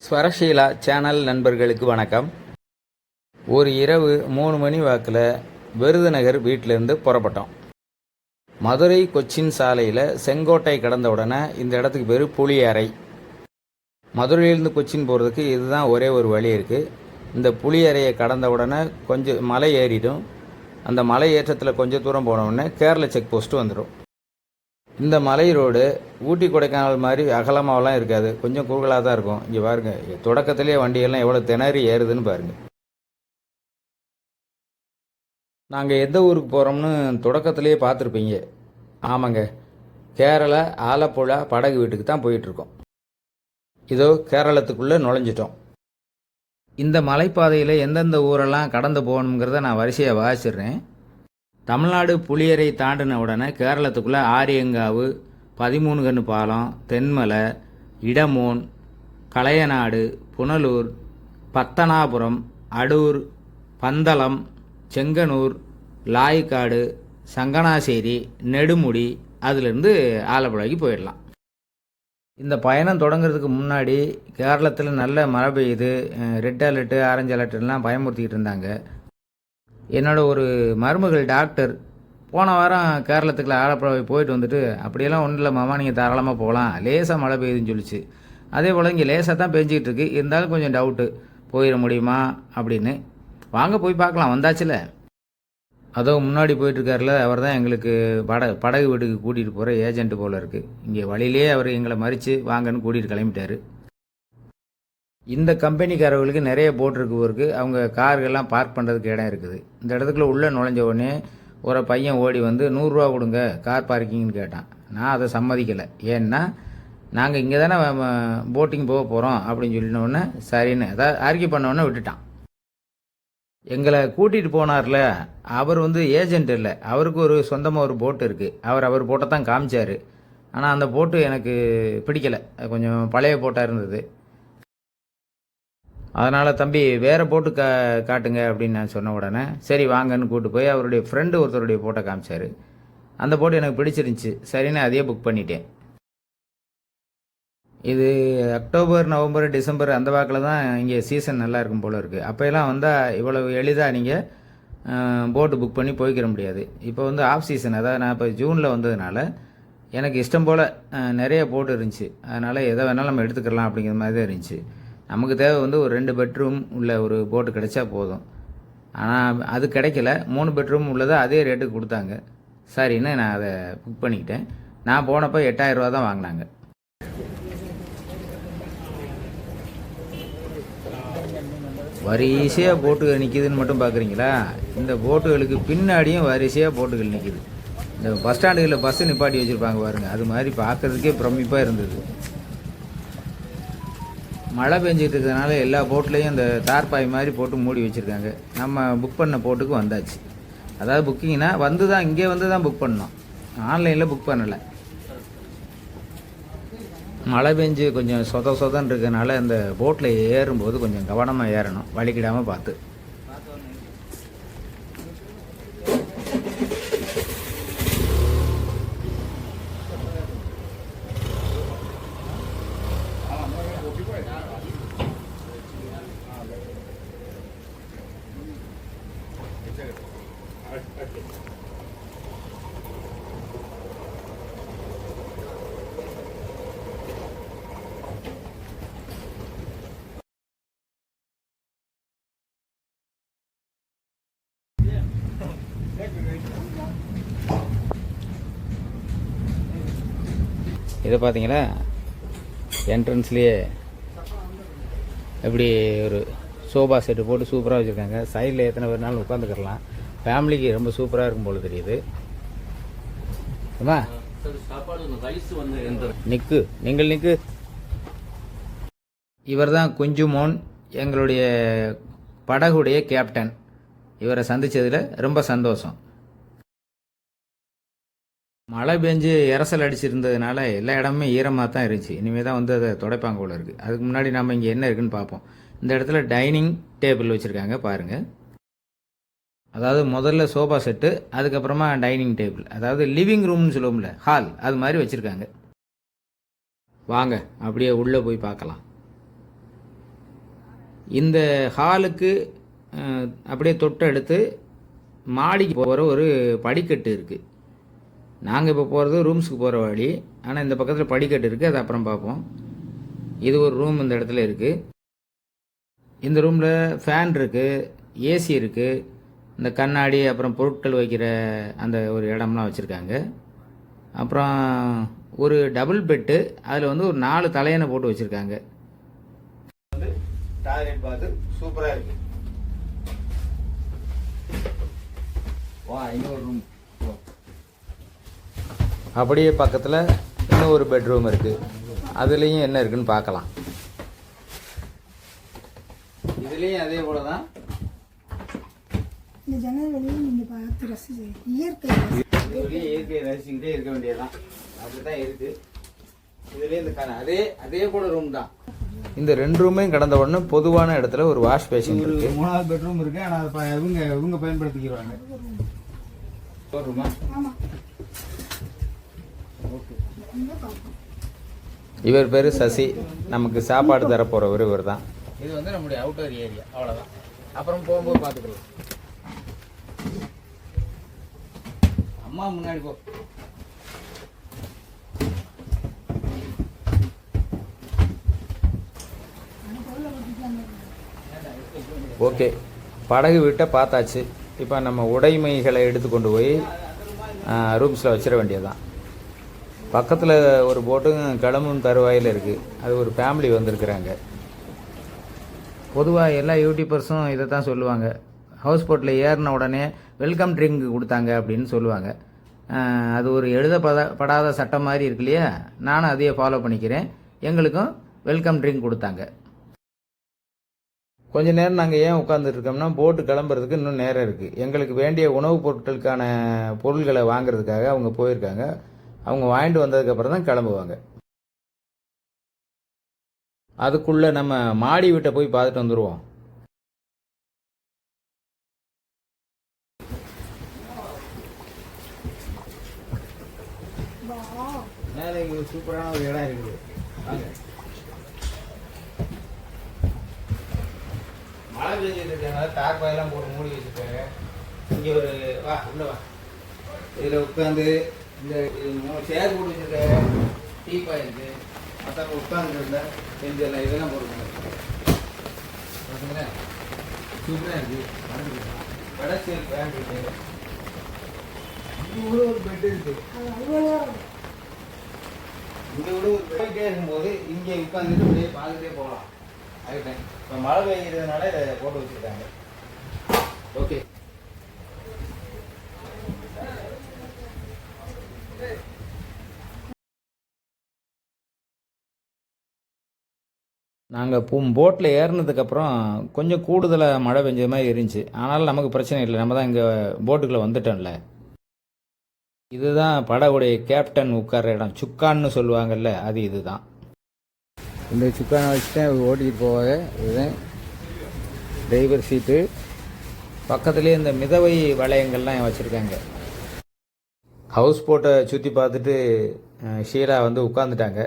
Swarasheela channel நண்பர்களுக்கு வணக்கம். ஒரு இரவு 3 மணி வாக்கில் விருதுநகர் வீட்டிலேருந்து புறப்பட்டோம். மதுரை கொச்சின் சாலையில் செங்கோட்டை கடந்த உடனே இந்த இடத்துக்கு பேர் புளியரை. மதுரையிலேருந்து கொச்சின் போகிறதுக்கு இதுதான் ஒரே ஒரு வழி இருக்குது. இந்த புளியரையை கடந்த உடனே கொஞ்சம் மலை ஏறிடும். அந்த மலை ஏற்றத்தில் கொஞ்சம் தூரம் போன உடனே கேரள செக் போஸ்ட்டு வந்துடும். இந்த மலை ரோடு ஊட்டி கொடைக்கானல் மாதிரி அகலமாகலாம் இருக்காது, கொஞ்சம் குறுகலாக தான் இருக்கும். இங்கே பாருங்கள், தொடக்கத்திலே வண்டியெல்லாம் எவ்வளோ திணறி ஏறுதுன்னு பாருங்கள். நாங்கள் எந்த ஊருக்கு போகிறோம்னு தொடக்கத்திலேயே பார்த்துருப்பீங்க. ஆமாங்க, கேரளா ஆலப்புழா படகு வீட்டுக்கு தான் போயிட்டுருக்கோம். இதோ கேரளத்துக்குள்ளே நுழைஞ்சிட்டோம். இந்த மலைப்பாதையில் எந்தெந்த ஊரெல்லாம் கடந்து போகணுங்கிறத நான் வரிசையாக வாசிடுறேன். தமிழ்நாடு புளியரை தாண்டின உடனே கேரளத்துக்குள்ளே ஆரியங்காவு, 13 கன்று பாலம், தென்மலை, இடமோன், கலையநாடு, புனலூர், பத்தனாபுரம், அடூர், பந்தளம், செங்கனூர், லாய்க்காடு, சங்கனாசேரி, நெடுமுடி, அதிலிருந்து ஆலப்புழாய்க்கு போயிடலாம். இந்த பயணம் தொடங்குறதுக்கு முன்னாடி கேரளத்தில் நல்ல மழை பெய்யுது, ரெட் அலர்ட்டு ஆரஞ்சு அலர்ட்டுலாம் பயமுறுத்திக்கிட்டு இருந்தாங்க. என்னோட ஒரு மருமகள் டாக்டர் போன வாரம் கேரளத்துக்குள்ள ஆலப்புழாவை போயிட்டு வந்துட்டு, அப்படியெல்லாம் ஒன்றும் இல்லை மாமா, நீங்கள் தாராளமாக போகலாம், லேசாக மழை பெய்யுதுன்னு சொல்லிச்சு. அதே போல் இங்கே லேசாக தான் பெஞ்சிக்கிட்டு இருக்கு, இருந்தாலும் கொஞ்சம் டவுட்டு, போயிட முடியுமா அப்படின்னு. வாங்க போய் பார்க்கலாம், வந்தாச்சுல. அதோ முன்னாடி போயிட்டுருக்காருல, அவர் தான் எங்களுக்கு படகு வீட்டுக்கு கூட்டிகிட்டு போகிற ஏஜென்ட்டு போல் இருக்குது. இங்கே வழியிலே அவர் எங்களை மறித்து வாங்கன்னு கூட்டிகிட்டு கிளம்பிட்டார். இந்த கம்பெனிக்காரர்களுக்கு நிறைய போட் இருக்குவருக்கு அவங்க கார்கள்லாம் பார்க் பண்ணுறதுக்கு இடம் இருக்குது. இந்த இடத்துக்குள்ள உள்ளே நுழைஞ்ச உடனே ஒரு பையன் ஓடி வந்து 100 ரூபா கொடுங்க கார் பார்க்கிங்னு கேட்டான். நான் அதை சம்மதிக்கலை. ஏன்னா நாங்கள் இங்கே தானே போட்டிங் போக போகிறோம் அப்படின்னு சொல்லினோடனே சரின்னு அதாவது ஆர்கியூ பண்ணோடனே விட்டுட்டான். எங்களை கூட்டிகிட்டு போனார்ல, அவர் வந்து ஏஜென்ட் இல்லை, அவருக்கு ஒரு சொந்தமாக ஒரு போட்டு இருக்குது. அவர் போட்டை தான் காமிச்சார். ஆனால் அந்த போட்டு எனக்கு பிடிக்கலை, கொஞ்சம் பழைய போட்டாக இருந்தது. அதனால் தம்பி வேறு போட்டு காட்டுங்க அப்படின்னு நான் சொன்ன உடனே சரி வாங்கன்னு கூப்பிட்டு போய் அவருடைய ஃப்ரெண்டு ஒருத்தருடைய போட்டை காமிச்சார். அந்த போட்டு எனக்கு பிடிச்சிருந்துச்சி, சரின்னு அதையே புக் பண்ணிட்டேன். இது அக்டோபர், நவம்பர், டிசம்பர் அந்த வாக்கில் தான் இங்கே சீசன் நல்லா இருக்கும் போல் இருக்குது. அப்போயெல்லாம் வந்தால் இவ்வளவு எளிதாக நீங்கள் போட்டு புக் பண்ணி போய்க்கிற முடியாது. இப்போ வந்து ஆஃப் சீசன், அதாவது நான் இப்போ ஜூனில் வந்ததுனால எனக்கு இஷ்டம் போல் நிறைய போட்டு இருந்துச்சு. அதனால் எதை வேணாலும் நம்ம எடுத்துக்கலாம் அப்படிங்கிற மாதிரி தான் இருந்துச்சு. நமக்கு தேவை வந்து ஒரு 2 பெட்ரூம் உள்ள ஒரு போட்டு கிடைச்சா போதும். ஆனால் அது கிடைக்கல. 3 பெட்ரூம் உள்ளதை அதே ரேட்டுக்கு கொடுத்தாங்க. சரின்னு நான் அதை புக் பண்ணிக்கிட்டேன். நான் போனப்போ 8000 ரூபா தான் வாங்கினாங்க. வரிசையாக போட்டுகள் நிற்கிதுன்னு மட்டும் பார்க்குறீங்களா? இந்த போட்டுகளுக்கு பின்னாடியும் வரிசையாக போட்டுகள் நிற்கிது. இந்த பஸ் ஸ்டாண்டுகளில் பஸ்ஸு நிப்பாட்டி வச்சுருப்பாங்க பாருங்கள், அது மாதிரி பார்க்குறதுக்கே பிரமிப்பாக இருந்தது. மழை பெஞ்சிட்டு இருக்கிறதுனால எல்லா போட்லேயும் அந்த தார்பாய் மாதிரி போட்டு மூடி வச்சுருக்காங்க. நம்ம புக் பண்ண போட்டுக்கு வந்தாச்சு. அதாவது புக்கிங்னா வந்து தான் இங்கே வந்து தான் புக் பண்ணோம், ஆன்லைனில் புக் பண்ணலை. மழை பெஞ்சு கொஞ்சம் சொதன்னு இருக்கிறதுனால இந்த போட்டில் ஏறும்போது கொஞ்சம் கவனமாக ஏறணும், வலிக்கிடாமல் பார்த்து. இதை பார்த்தீங்களா, என்ட்ரன்ஸ்லேயே எப்படி ஒரு சோபா செட்டு போட்டு சூப்பராக வச்சுருக்காங்க. சைடில் எத்தனை பேர்னாலும் உட்காந்துக்கலாம். ஃபேமிலிக்கு ரொம்ப சூப்பராக இருக்கும் போல தெரியுது. அம்மா நிற்கு, நீங்கள் நிற்கு. இவர் தான் குஞ்சுமோன், எங்களுடைய படகுடைய கேப்டன். இவரை சந்தித்ததில் ரொம்ப சந்தோஷம். மழை பெஞ்சு இரசல் அடிச்சிருந்ததுனால எல்லா இடமுமே ஈரமாக தான் இருந்துச்சு. இனிமேல் தான் வந்து அதை துடைப்பாங்க போல இருக்குது. அதுக்கு முன்னாடி நம்ம இங்கே என்ன இருக்குன்னு பார்ப்போம். இந்த இடத்துல டைனிங் டேபிள் வச்சுருக்காங்க பாருங்கள். அதாவது முதல்ல சோஃபா செட்டு, அதுக்கப்புறமா டைனிங் டேபிள், அதாவது லிவிங் ரூம்னு சொல்லுவோம்ல, ஹால், அது மாதிரி வச்சுருக்காங்க. வாங்க அப்படியே உள்ளே போய் பார்க்கலாம். இந்த ஹாலுக்கு அப்படியே தொட்டு எடுத்து மாடிக்கு போகிற ஒரு படிக்கட்டு இருக்குது. நாங்கள் இப்போ போகிறது ரூம்ஸுக்கு போகிற வழி. ஆனால் இந்த பக்கத்தில் படிக்கட்டு இருக்குது, அது அப்புறம் பார்ப்போம். இது ஒரு ரூம் இந்த இடத்துல இருக்குது. இந்த ரூமில் ஃபேன் இருக்குது, ஏசி இருக்குது, இந்த கண்ணாடி அப்புறம் பொருட்கள் வைக்கிற அந்த ஒரு இடம்லாம் வச்சுருக்காங்க. அப்புறம் ஒரு டபுள் பெட்டு, அதில் வந்து ஒரு 4 தலையணை போட்டு வச்சுருக்காங்க. வந்து டாய்லெட் பாத்து சூப்பராக இருக்குது. வா, இன்னொரு ரூம். அப்படியே பக்கத்தில் இன்னும் ஒரு பெட்ரூம் இருக்குது. அதுலேயும் என்ன இருக்குன்னு பார்க்கலாம். இதுலேயும் அதே போல தான். இந்த ஜன்னல் வழியை நீங்கள் பார்த்து ரசிச்சு இயற்கை ரசிச்சுக்கிட்டே இருக்க வேண்டியதுதான். அப்படிதான் இருக்குது. இதுலேயே இந்த அதே போல ரூம் தான். இந்த 2 ரூமையும் கடந்த உடனே பொதுவான இடத்துல ஒரு வாஷ் பேசின் இருக்கு. 3வது பெட்ரூம் இருக்கு. ஆனால் இவங்க பயன்படுத்திக்கிறாங்க. இவர் பேரு சசி. நமக்கு சாப்பாடு தர போறவர் இவர் தான். இது வந்து நம்முடைய அவுட்டர் ஏரியா, அவ்வளவுதான். அப்புறம் போகும்போது பார்த்துக்கலாம். அம்மா முன்னாடி போ. ஓகே, படகு விட்ட பார்த்தாச்சு. இப்போ நம்ம உடைமைகளை எடுத்து கொண்டு போய் ரூம்ஸில் வச்சிட வேண்டியதுதான். பக்கத்தில் ஒரு போட்டும் கிளம்பும் தருவாயில் இருக்குது. அது ஒரு ஃபேமிலி வந்திருக்கிறாங்க. பொதுவாக எல்லா யூடியூபர்ஸும் இதை தான் சொல்லுவாங்க. ஹவுஸ் போட்டில் ஏறின உடனே வெல்கம் ட்ரிங்க் கொடுத்தாங்க அப்படின்னு சொல்லுவாங்க. அது ஒரு எழுதப்படாத சட்டம் மாதிரி இருக்கு இல்லையா? நானும் அதையே ஃபாலோ பண்ணிக்கிறேன். எங்களுக்கும் வெல்கம் ட்ரிங்க் கொடுத்தாங்க. கொஞ்ச நேரம் நாங்கள் ஏன் உட்காந்துட்டு இருக்கோம்னா, போட்டு கிளம்புறதுக்கு இன்னும் நேரம் இருக்குது. எங்களுக்கு வேண்டிய உணவுப் பொருட்களுக்கான பொருள்களை வாங்குறதுக்காக அவங்க போயிருக்காங்க. அவங்க வாங்கிட்டு வந்ததுக்கப்புறம் தான் கிளம்புவாங்க. அதுக்குள்ளே நம்ம மாடி வீட்டை போய் பார்த்துட்டு வந்துடுவோம். மேலே இங்கே சூப்பரான ஒரு இடம் இருக்குது. மழை பெஞ்சிட்டு இருக்காங்க. தார்பாயெல்லாம் போட்டு மூடி வச்சுருக்காங்க. இங்கே ஒரு உள்ள வா. இதில் உட்காந்து இந்த சேர் போட்டு வச்சுருக்காங்க. டீப்பாக இருக்குது. மற்றவங்க உட்காந்து இருந்தால் செஞ்செல்லாம் இதெல்லாம் போட்டுருக்காங்க. பார்த்தீங்களா, சூப்பராக இருக்குது. கடைசியில் ஃபேன் இருக்குது. இங்கே கூட ஒரு பெட் இருக்குது. இங்கே கூட ஒரு போயிட்டே இருக்கும்போது இங்கே உட்காந்துட்டு அப்படியே பார்த்துட்டே போகலாம். அதுதான் இப்போ மழை பெய்கிறதுனால இதை போட்டு வச்சுருக்காங்க. ஓகே, நாங்கள் போட்டில் ஏறினதுக்கப்புறம் கொஞ்சம் கூடுதலாக மழை பெஞ்ச மாதிரி இருந்துச்சு. ஆனாலும் நமக்கு பிரச்சனை இல்லை, நம்ம தான் இங்கே போட்டுக்குள்ளே வந்துட்டோம்ல. இதுதான் படகுடைய கேப்டன் உட்கார்ற இடம். சுக்கான்னு சொல்லுவாங்கல்ல, அது இதுதான். இந்த சுக்கானை வச்சுட்டு ஓட்டிகிட்டு போவாங்க. இதுதான் டிரைவர் சீட்டு. பக்கத்துலேயே இந்த மிதவை வளையங்கள்லாம் வச்சுருக்காங்க. ஹவுஸ் போட்டை சுற்றி பார்த்துட்டு ஷீலா வந்து உட்காந்துட்டாங்க.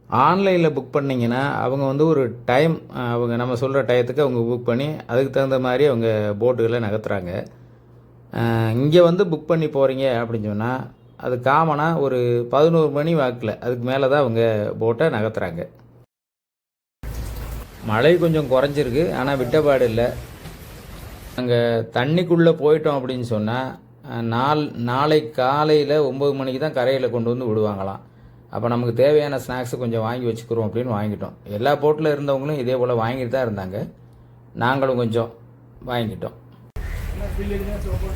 ஆன்லைனில் புக் பண்ணிங்கன்னா அவங்க வந்து ஒரு டைம், அவங்க நம்ம சொல்கிற டயத்துக்கு அவங்க புக் பண்ணி அதுக்கு தகுந்த மாதிரி அவங்க போட்டுகளை நகர்த்துறாங்க. இங்கே வந்து புக் பண்ணி போகிறீங்க அப்படின்னு சொன்னால் அது காமனாக ஒரு 11 மணி வாக்கில், அதுக்கு மேலே தான் அவங்க போட்டை நகர்த்துறாங்க. மழை கொஞ்சம் குறைஞ்சிருக்கு, ஆனால் விட்டபாடு இல்லை. நாங்கள் தண்ணிக்குள்ளே போயிட்டோம் அப்படின்னு சொன்னால் நாளை காலையில் 9 மணிக்கு தான் கரையில் கொண்டு வந்து விடுவாங்களாம். அப்போ நமக்கு தேவையான ஸ்நாக்ஸு கொஞ்சம் வாங்கி வச்சுக்கிறோம் அப்படின்னு வாங்கிட்டோம். எல்லா போட்டில் இருந்தவங்களும் இதே போல் வாங்கிட்டு தான் இருந்தாங்க. நாங்களும் கொஞ்சம் வாங்கிட்டோம்.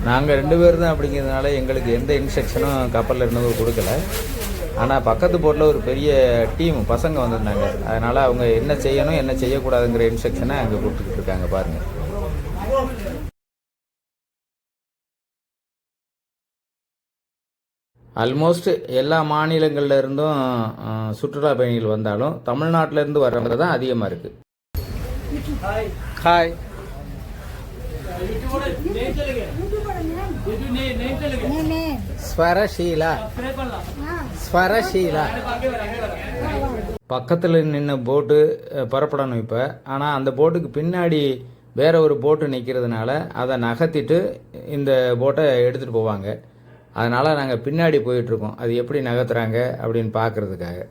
நாங்கள் 2 பேர் தான் அப்படிங்கிறதுனால எங்களுக்கு எந்த இன்ஸ்ட்ரக்ஷனும் கப்பலில் இருந்தவங்க கொடுக்கல. ஆனால் பக்கத்து போட்டில் ஒரு பெரிய டீம் பசங்க வந்திருந்தாங்க. அதனால் அவங்க என்ன செய்யணும் என்ன செய்யக்கூடாதுங்கிற இன்ஸ்ட்ரக்ஷனை அங்கே கொடுத்துக்கிட்டு இருக்காங்க. பாருங்கள், ஆல்மோஸ்ட் எல்லா மாநிலங்களில் இருந்தும் சுற்றுலா பயணிகள் வந்தாலும் தமிழ்நாட்டிலேருந்து வர்றவங்க தான் அதிகமாக இருக்குது. ஹாய், ஸ்வரஷீலா. பக்கத்தில் நின்ன போட்டு புறப்படணும் இப்போ. ஆனால் அந்த போட்டுக்கு பின்னாடி வேற ஒரு போட்டு நிற்கிறதுனால அதை நகர்த்திட்டு இந்த போட்டை எடுத்துகிட்டு போவாங்க. அதனால் நாங்கள் பின்னாடி போயிட்டுருக்கோம், அது எப்படி நகர்த்துறாங்க அப்படின்னு பார்க்குறதுக்காக.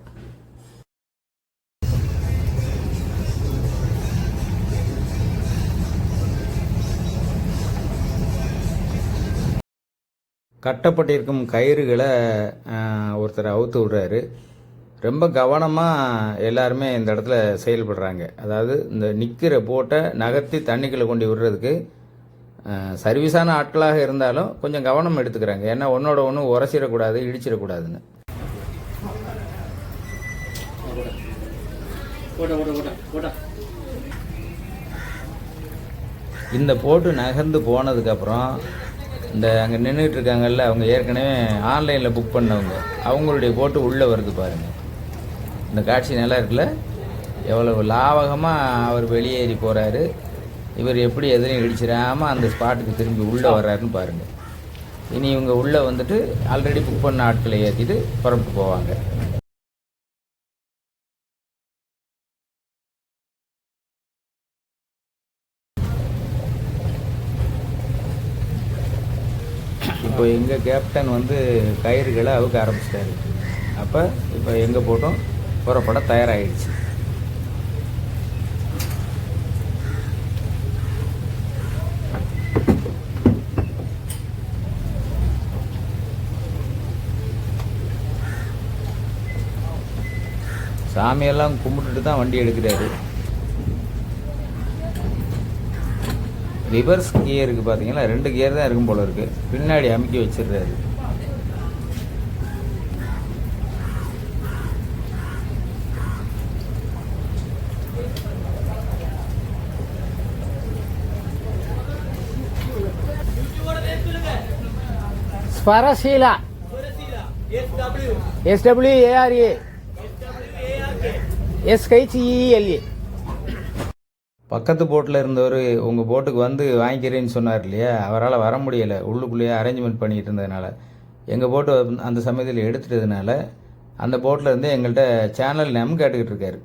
கட்டப்பட்டிருக்கும் கயிறுகளை ஒருத்தர் அவுத்து விடுறாரு. ரொம்ப கவனமாக எல்லாருமே இந்த இடத்துல செயல்படுறாங்க. அதாவது இந்த நிற்கிற போட்டை நகர்த்தி தண்ணிக்குள்ளே கொண்டு விடுறதுக்கு சர்வீஸான ஆட்களாக இருந்தாலும் கொஞ்சம் கவனம் எடுத்துக்கிறாங்க. ஏன்னா ஒன்றோட ஒன்று உரசிடக்கூடாது, இடிச்சிடக்கூடாதுன்னு. இந்த போட்டு நகர்ந்து போனதுக்கப்புறம் இந்த அங்கே நின்றுட்டு இருக்காங்கல்ல, அவங்க ஏற்கனவே ஆன்லைனில் புக் பண்ணவங்க, அவங்களுடைய போட்டு உள்ளே வருது பாருங்கள். இந்த காட்சி நல்லா இருக்குல்ல, எவ்வளவு லாவகமாக அவர் வெளியேறி போகிறாரு. இவர் எப்படி எதுலையும் இடிச்சிடாமல் அந்த ஸ்பாட்டுக்கு திரும்பி உள்ளே வர்றாருன்னு பாருங்கள். இனி இவங்க உள்ளே வந்துட்டு ஆல்ரெடி புக் பண்ண ஆட்களை ஏற்றிட்டு புறப்பட்டு போவாங்க. இப்போ எங்கள் கேப்டன் வந்து கயிறுகளை அவுக்க ஆரம்பிச்சிட்டாரு. அப்போ இப்போ எங்கள் போட்டும் புறப்பட தயாராகிடுச்சு. சாமியெல்லாம் கும்பிட்டுட்டு தான் வண்டி எடுக்கிறாரு. ரிவர்ஸ் கியருக்கு பார்த்தீங்கன்னா 2 கியர் தான் இருக்கும் போல இருக்குது, பின்னாடி அமுக்கி வச்சிடுறாரு. ஸ்வரசீலா SWARA SHEELA. பக்கத்து போட்டில் இருந்தவர் உங்கள் போட்டுக்கு வந்து வாங்கிக்கிறேன்னு சொன்னார் இல்லையா, அவரால் வர முடியலை, உள்ளுக்குள்ளேயே அரேஞ்ச்மெண்ட் பண்ணிக்கிட்டு இருந்ததுனால. எங்கள் போட்டு அந்த சமயத்தில் எடுத்துட்டதுனால அந்த போட்டில் இருந்து எங்கள்கிட்ட சேனல் நேம் கேட்டுக்கிட்டு இருக்காரு.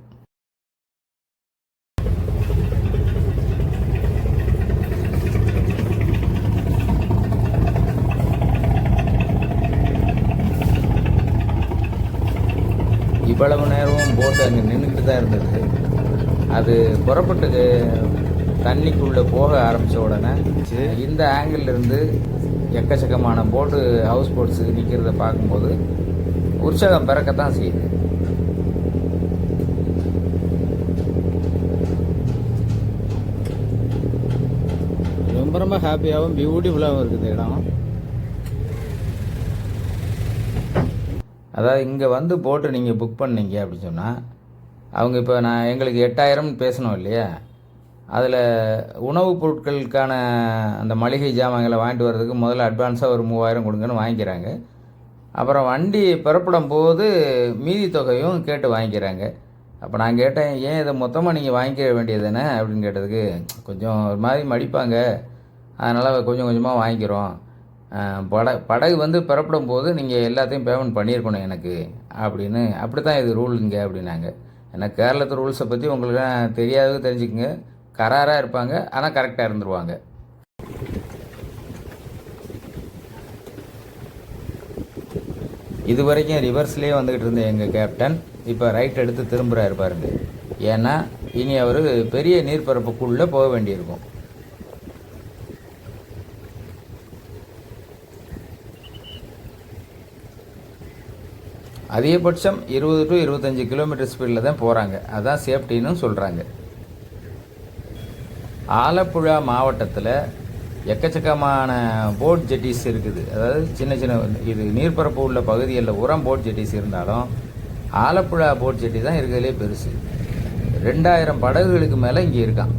இவ்வளவு நேரமும் போட்டு அங்கே நின்றுக்கிட்டு தான் இருந்தது. அது புறப்பட்டு தண்ணிக்குள்ளே போக ஆரம்பித்த உடனே இந்த ஆங்கிள் இருந்து எக்கச்சக்கமான போட்டு ஹவுஸ் போட்ஸு நிற்கிறத பார்க்கும்போது உற்சாகம் பிறக்கத்தான் செய்யுது. ரொம்ப ரொம்ப ஹாப்பியாகவும் பியூட்டிஃபுல்லாகவும் இருக்குது இடம். அதாவது இங்கே வந்து போட்டு நீங்கள் புக் பண்ணீங்க அப்படின்னு சொன்னால் அவங்க இப்போ எங்களுக்கு 8000 பேசணும் இல்லையா, அதில் உணவுப் பொருட்களுக்கான அந்த மளிகை ஜாமான்களை வாங்கிட்டு வர்றதுக்கு முதல்ல அட்வான்ஸாக ஒரு 3000 கொடுங்கன்னு வாங்கிக்கிறாங்க. அப்புறம் வண்டி புறப்படும் போது மீதி தொகையும் கேட்டு வாங்கிக்கிறாங்க. அப்போ நான் கேட்டேன், ஏன் இதை மொத்தமாக நீங்கள் வாங்கிக்க வேண்டியது தானே அப்படின்னு கேட்டதுக்கு, கொஞ்சம் ஒரு மாதிரி மடிப்பாங்க, அதனால் கொஞ்சம் கொஞ்சமாக வாங்கிக்கிறோம். படகு வந்து புறப்படும் போது நீங்கள் எல்லாத்தையும் பேமெண்ட் பண்ணியிருக்கணும் எனக்கு அப்படின்னு. அப்படி தான் இது ரூலுங்க அப்படின்னாங்க. ஏன்னா கேரளத்து ரூல்ஸை பற்றி உங்களுக்கு தெரியாது, தெரிஞ்சுக்குங்க. கராராக இருப்பாங்க, ஆனால் கரெக்டாக இருந்துருவாங்க. இது வரைக்கும் ரிவர்ஸ்லேயே வந்துக்கிட்டு இருந்த எங்கள் கேப்டன் இப்போ ரைட் எடுத்து திரும்புகிறாரு பாருங்க. ஏன்னா இனி அவர் பெரிய நீர்ப்பரப்புக்குள்ளே போக வேண்டியிருக்கும். அதிகபட்சம் 20 to 25 கிலோமீட்டர் ஸ்பீடில் தான் போகிறாங்க. அதுதான் சேஃப்டின்னு சொல்கிறாங்க. ஆலப்புழா மாவட்டத்தில் எக்கச்சக்கமான போட் ஜெட்டிஸ் இருக்குது. அதாவது சின்ன சின்ன இது நீர்ப்பரப்பு உள்ள பகுதிகளில் உரம் போட் ஜெட்டிஸ் இருந்தாலும் ஆலப்புழா போட் ஜெட்டி தான் இருக்கிறதுலே பெருசு. 2000 படகுகளுக்கு மேலே இங்கே இருக்கான்.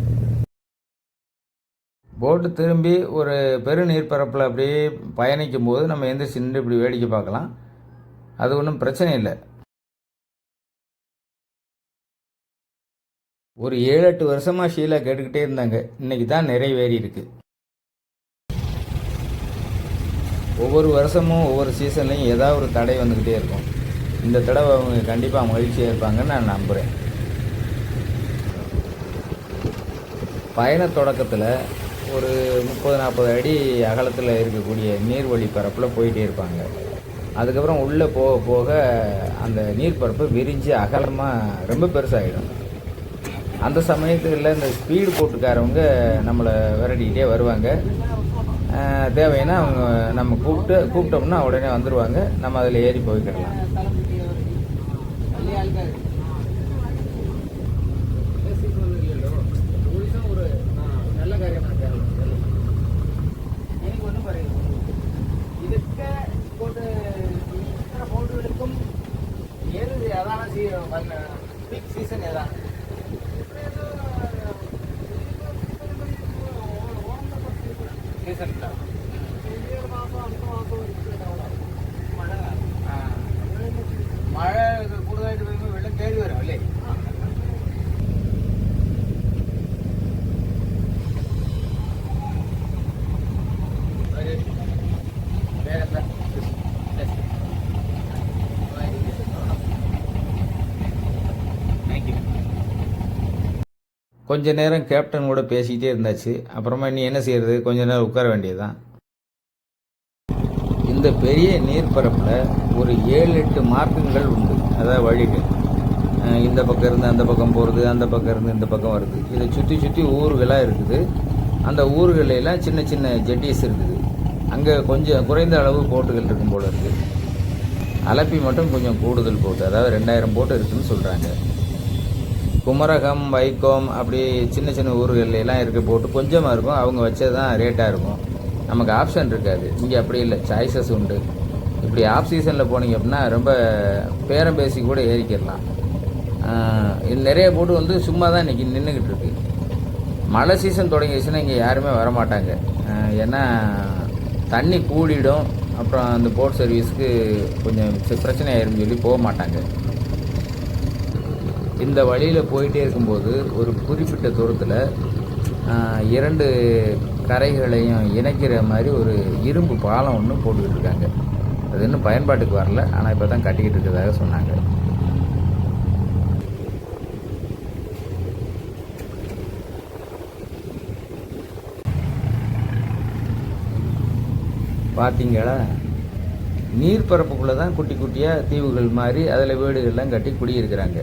போட்டு திரும்பி ஒரு பெரு நீர்ப்பரப்பில் அப்படியே பயணிக்கும் போது நம்ம எந்திரிச்சு நின்று இப்படி வேடிக்கை பார்க்கலாம், அது ஒன்றும் பிரச்சனை இல்லை. ஒரு 7-8 வருஷமாக ஷீலா கேட்டுக்கிட்டே இருந்தாங்க, இன்னைக்கு தான் நிறைவேறி இருக்கு. ஒவ்வொரு வருஷமும் ஒவ்வொரு சீசன்லையும் ஏதாவது ஒரு தடை வந்துக்கிட்டே இருக்கும். இந்த தடவை அவங்க கண்டிப்பாக மகிழ்ச்சியாக இருப்பாங்கன்னு நான் நம்புகிறேன். பயண தொடக்கத்தில் ஒரு 30-40 அடி அகலத்தில் இருக்கக்கூடிய நீர்வழி பரப்பில் போயிட்டே இருப்பாங்க. அதுக்கப்புறம் உள்ளே போக போக அந்த நீர்ப்பரப்பு விரிஞ்சு அகலமாக ரொம்ப பெருசாகிடும். அந்த சமயத்தில் இந்த ஸ்பீடு போட்டுக்காரவங்க நம்மளை விரட்டிக்கிட்டே வருவாங்க. தேவைன்னா அவங்க நம்ம கூப்பிட்டோம்னா உடனே வந்துடுவாங்க. நம்ம அதில் ஏறி போய்க்கிடலாம். சீசன் ஏதான் മഴ കൂടുതലായിട്ട് വരുമ്പോൾ വെള്ളം കയറി വരും അല്ലേ? கொஞ்ச நேரம் கேப்டன் கூட பேசிக்கிட்டே இருந்தாச்சு. அப்புறமா நீ என்ன செய்யறது, கொஞ்ச நேரம் உட்கார வேண்டியதுதான். இந்த பெரிய நீர்ப்பரப்பில் ஒரு 7-8 மார்க்கங்கள் உண்டு, அதாவது வழிகள். இந்த பக்கம் இருந்து அந்த பக்கம் போகிறது, அந்த பக்கம் இருந்து இந்த பக்கம் வருது. இதை சுற்றி சுற்றி ஊர்களாக இருக்குது. அந்த ஊர்களெல்லாம் சின்ன சின்ன ஜெட்டிஸ் இருக்குது. அங்கே கொஞ்சம் குறைந்த அளவு போட்டுகள் இருக்கும் போல இருக்குது. அலப்பி மட்டும் கொஞ்சம் கூடுதல் போட்டு, அதாவது 2000 போட்டு இருக்குதுன்னு சொல்கிறாங்க. குமரகம், வைக்கோம் அப்படி சின்ன சின்ன ஊர்களெல்லாம் இருக்க போட்டு கொஞ்சமாக இருக்கும். அவங்க வச்சது தான் ரேட்டாக இருக்கும். நமக்கு ஆப்ஷன் இருக்காது. இங்கே அப்படி இல்லை, சாய்ஸஸ் உண்டு. இப்படி ஆஃப் சீசனில் போனீங்க அப்படின்னா ரொம்ப பேரம் பேசி கூட ஏறிக்கிடலாம். இது நிறைய போட்டு வந்து சும்மா தான் இன்றைக்கி நின்றுக்கிட்டு இருக்கு. மழை சீசன் தொடங்கிடுச்சுன்னா இங்கே யாருமே வரமாட்டாங்க. ஏன்னா தண்ணி கூடிடும். அப்புறம் அந்த போட் சர்வீஸ்க்கு கொஞ்சம் பிரச்சனை ஆயிரும்னு சொல்லி போக மாட்டாங்க. இந்த வழியில் போயிட்டே இருக்கும்போது ஒரு குறிப்பிட்ட தூரத்தில் 2 கரைகளையும் இணைக்கிற மாதிரி ஒரு இரும்பு பாலம் ஒன்று போட்டுக்கிட்டு இருக்காங்க. அது இன்னும் பயன்பாட்டுக்கு வரல, ஆனால் இப்போ தான் கட்டிக்கிட்டு இருக்கிறதாக சொன்னாங்க. பார்த்தீங்களா, நீர்ப்பரப்புக்குள்ளே தான் குட்டி குட்டியாக தீவுகள் மாதிரி அதில் வீடுகள்லாம் கட்டி குடியிருக்கிறாங்க.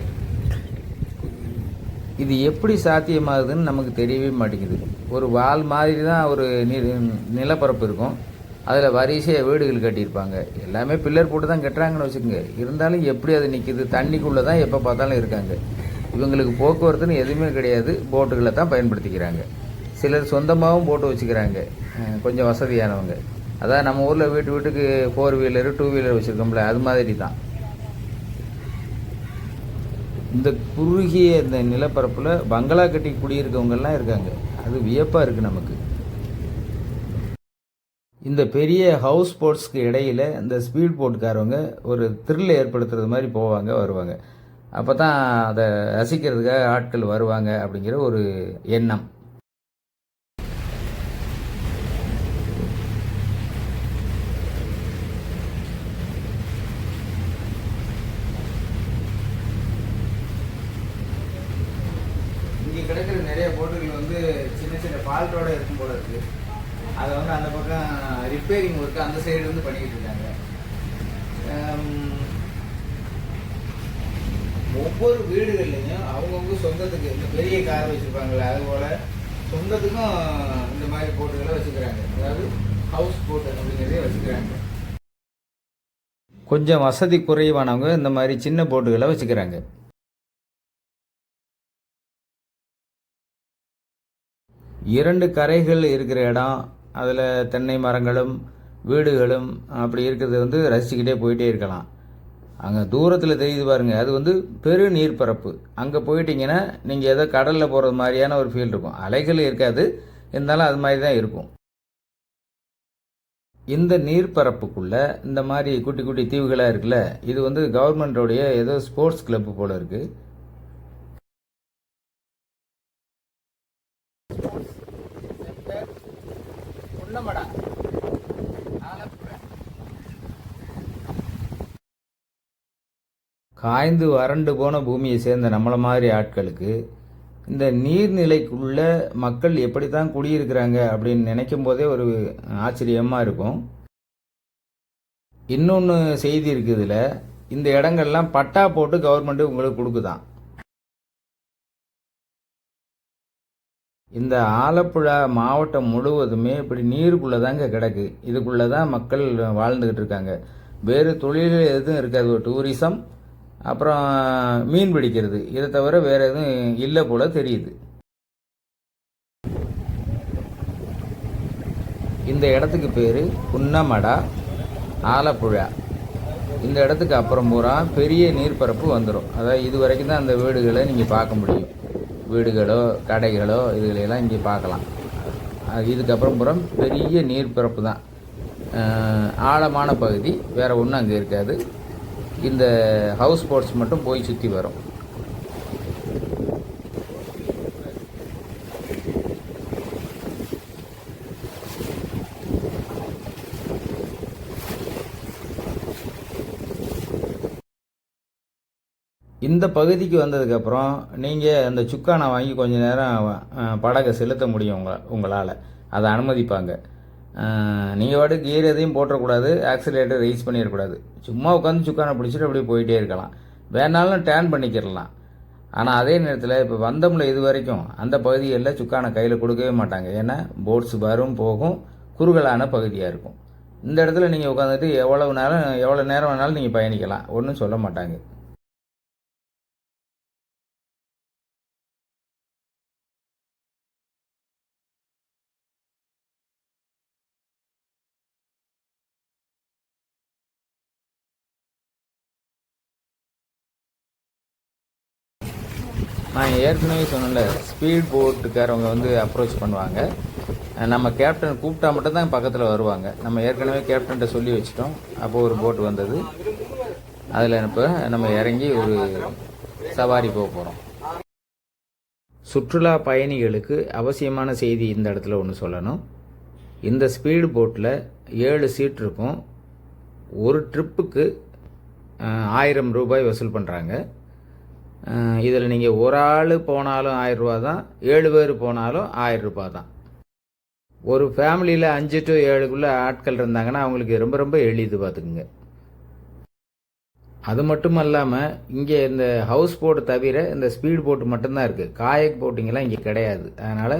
இது எப்படி சாத்தியமாகுதுன்னு நமக்கு தெரியவே மாட்டேங்குது. ஒரு வால் மாதிரி தான் ஒரு நிலப்பரப்பு இருக்கும். அதில் வரிசையாக வீடுகள் கட்டியிருப்பாங்க. எல்லாமே பில்லர் போட்டு தான் கட்டுறாங்கன்னு வச்சுக்கோங்க. இருந்தாலும் எப்படி அது நிற்கிது? தண்ணிக்குள்ளே தான் எப்போ பார்த்தாலும் இருக்காங்க. இவங்களுக்கு போக்குவரத்துன்னு எதுவுமே கிடையாது. போட்டுகளை தான் பயன்படுத்திக்கிறாங்க. சிலர் சொந்தமாகவும் போட்டு வச்சுக்கிறாங்க, கொஞ்சம் வசதியானவங்க. அதான் நம்ம ஊரில் வீட்டுக்கு 4 வீலரு 2 வீலர் வச்சுருக்கோம்ல, அது மாதிரி தான். இந்த குறுகிய இந்த நிலப்பரப்பில் பங்களா கட்டி குடியிருக்கவங்கெல்லாம் இருக்காங்க. அது வியப்பாக இருக்குது நமக்கு. இந்த பெரிய ஹவுஸ் போட்ஸ்க்கு இடையில் இந்த ஸ்பீட் போட்டுக்காரவங்க ஒரு த்ரில் ஏற்படுத்துறது மாதிரி போவாங்க வருவாங்க. அப்போ தான் அதை ரசிக்கிறதுக்காக ஆட்கள் வருவாங்க அப்படிங்கிற ஒரு எண்ணம். இங்கே கிடைக்கிற நிறைய போட்டுகள் வந்து சின்ன சின்ன ஃபால்ட்டோடு இருக்கும் போல இருக்குது. அதை வந்து அந்த பக்கம் ரிப்பேரிங் ஒர்க்கு அந்த சைடு வந்து பண்ணிக்கிட்டு இருக்காங்க. ஒவ்வொரு வீடுகள்லையும் அவங்கவுங்க சொந்தத்துக்கு இந்த பெரிய கார் வச்சுருப்பாங்களே, அதுபோல் சொந்தத்துக்கும் இந்த மாதிரி போட்டுகளை வச்சுக்கிறாங்க. அதாவது ஹவுஸ் போட்டு அப்படிங்கிறதே வச்சுக்கிறாங்க. கொஞ்சம் வசதி குறைவானவங்க இந்த மாதிரி சின்ன போட்டுகளை வச்சுக்கிறாங்க. இரண்டு கரைகள் இருக்கிற இடம், அதில் தென்னை மரங்களும் வீடுகளும் அப்படி இருக்கிறது வந்து ரசிச்சுக்கிட்டே போயிட்டே இருக்கலாம். அங்கே தூரத்தில் தெரியுது பாருங்கள், அது வந்து பெரு நீர்ப்பரப்பு. அங்கே போயிட்டீங்கன்னா நீங்கள் ஏதோ கடலில் போகிறது மாதிரியான ஒரு ஃபீல் இருக்கும். அலைகள் இருக்காது, இருந்தாலும் அது மாதிரி தான் இருக்கும். இந்த நீர்ப்பரப்புக்குள்ளே இந்த மாதிரி குட்டி குட்டி தீவுகளாக இருக்குல்ல, இது வந்து கவர்மெண்ட்டோடைய ஏதோ ஸ்போர்ட்ஸ் கிளப்பு போல் இருக்குது. காய்ந்து வறண்டு போன பூமியை சேர்ந்த நம்மளை மாதிரி ஆட்களுக்கு இந்த நீர்நிலைக்குள்ள மக்கள் எப்படி தான் குடியிருக்கிறாங்க அப்படின்னு நினைக்கும் போதே ஒரு ஆச்சரியமாக இருக்கும். இன்னொன்று செய்தி இருக்குதுல, இந்த இடங்கள்லாம் பட்டா போட்டு கவர்மெண்ட்டு உங்களுக்கு கொடுக்குதான். இந்த ஆலப்புழா மாவட்டம் முழுவதுமே இப்படி நீருக்குள்ளே தாங்க கிடக்கு. இதுக்குள்ளே தான் மக்கள் வாழ்ந்துக்கிட்டு இருக்காங்க. வேறு தொழில் எதுவும் இருக்காது. டூரிசம், அப்புறம் மீன் பிடிக்கிறது, இதை தவிர வேறு எதுவும் இல்லை போல தெரியுது. இந்த இடத்துக்கு பேர் புன்னமடா ஆலப்புழா. இந்த இடத்துக்கு அப்புறம் பூரா பெரிய நீர்ப்பரப்பு வந்துடும். அதாவது இது வரைக்கும் தான் அந்த வீடுகளை நீங்கள் பார்க்க முடியும். வீடுகளோ கடைகளோ இதுகளெல்லாம் இங்கே பார்க்கலாம். இதுக்கப்புறம் பூரா பெரிய நீர்ப்பரப்பு தான். ஆழமான பகுதி வேறு ஒன்றும் அங்கே இருக்காது. இந்த ஹவுஸ் போட்ஸ் மட்டும் போய் சுற்றி வரும். இந்த பகுதிக்கு வந்ததுக்கப்புறம் நீங்கள் அந்த சுக்கானை வாங்கி கொஞ்சம் நேரம் படகை செலுத்த முடியும் உங்களால். அதை அனுமதிப்பாங்க. நீங்கள் வாட்டுக்கு கீர் எதையும் போட்டக்கூடாது, ஆக்சிலேட்டர் ரைஸ் பண்ணிடக்கூடாது. சும்மா உட்காந்து சுக்கானை பிடிச்சிட்டு அப்படியே போயிட்டே இருக்கலாம். வேணாலும் டேர்ன் பண்ணிக்கிறலாம். ஆனால் அதே நேரத்தில் இப்போ வந்தோம்ல இது வரைக்கும் அந்த பகுதிகளில் சுக்கானை கையில் கொடுக்கவே மாட்டாங்க. ஏன்னா போட்ஸ் வரும் போகும், குறுகலான பகுதியாக இருக்கும். இந்த இடத்துல நீங்கள் உட்காந்துட்டு எவ்வளோ நேரம் வேணாலும் நீங்கள் பயணிக்கலாம், ஒன்றும் சொல்ல மாட்டாங்க. நான் ஏற்கனவே சொன்னல, ஸ்பீட் போட்டுக்காரவங்க வந்து அப்ரோச் பண்ணுவாங்க. நம்ம கேப்டன் கூப்பிட்டா மட்டும்தான் பக்கத்தில் வருவாங்க. நம்ம ஏற்கனவே கேப்டன்கிட்ட சொல்லி வச்சிட்டோம். அப்போது ஒரு போட் வந்தது. அதில் இப்போ நம்ம இறங்கி ஒரு சவாரி போக போகிறோம். சுற்றுலா பயணிகளுக்கு அவசியமான செய்தி இந்த இடத்துல ஒன்று சொல்லணும். இந்த ஸ்பீடு போட்டில் 7 சீட் இருக்கும். ஒரு ட்ரிப்புக்கு 1000 ரூபாய் வசூல் பண்ணுறாங்க. இதில் நீங்கள் ஒரு ஆள் போனாலும் 1000 ரூபா தான், 7 பேர் போனாலும் 1000 ரூபா தான். ஒரு ஃபேமிலியில் 5 to 7 ஆட்கள் இருந்தாங்கன்னா அவங்களுக்கு ரொம்ப ரொம்ப எளிது பார்த்துக்குங்க. அது மட்டும் இல்லாமல் இங்கே இந்த ஹவுஸ் போட்டு தவிர இந்த ஸ்பீட் போட்டு மட்டும்தான் இருக்குது. காயக் போட்டிங்கெல்லாம் இங்கே கிடையாது. அதனால்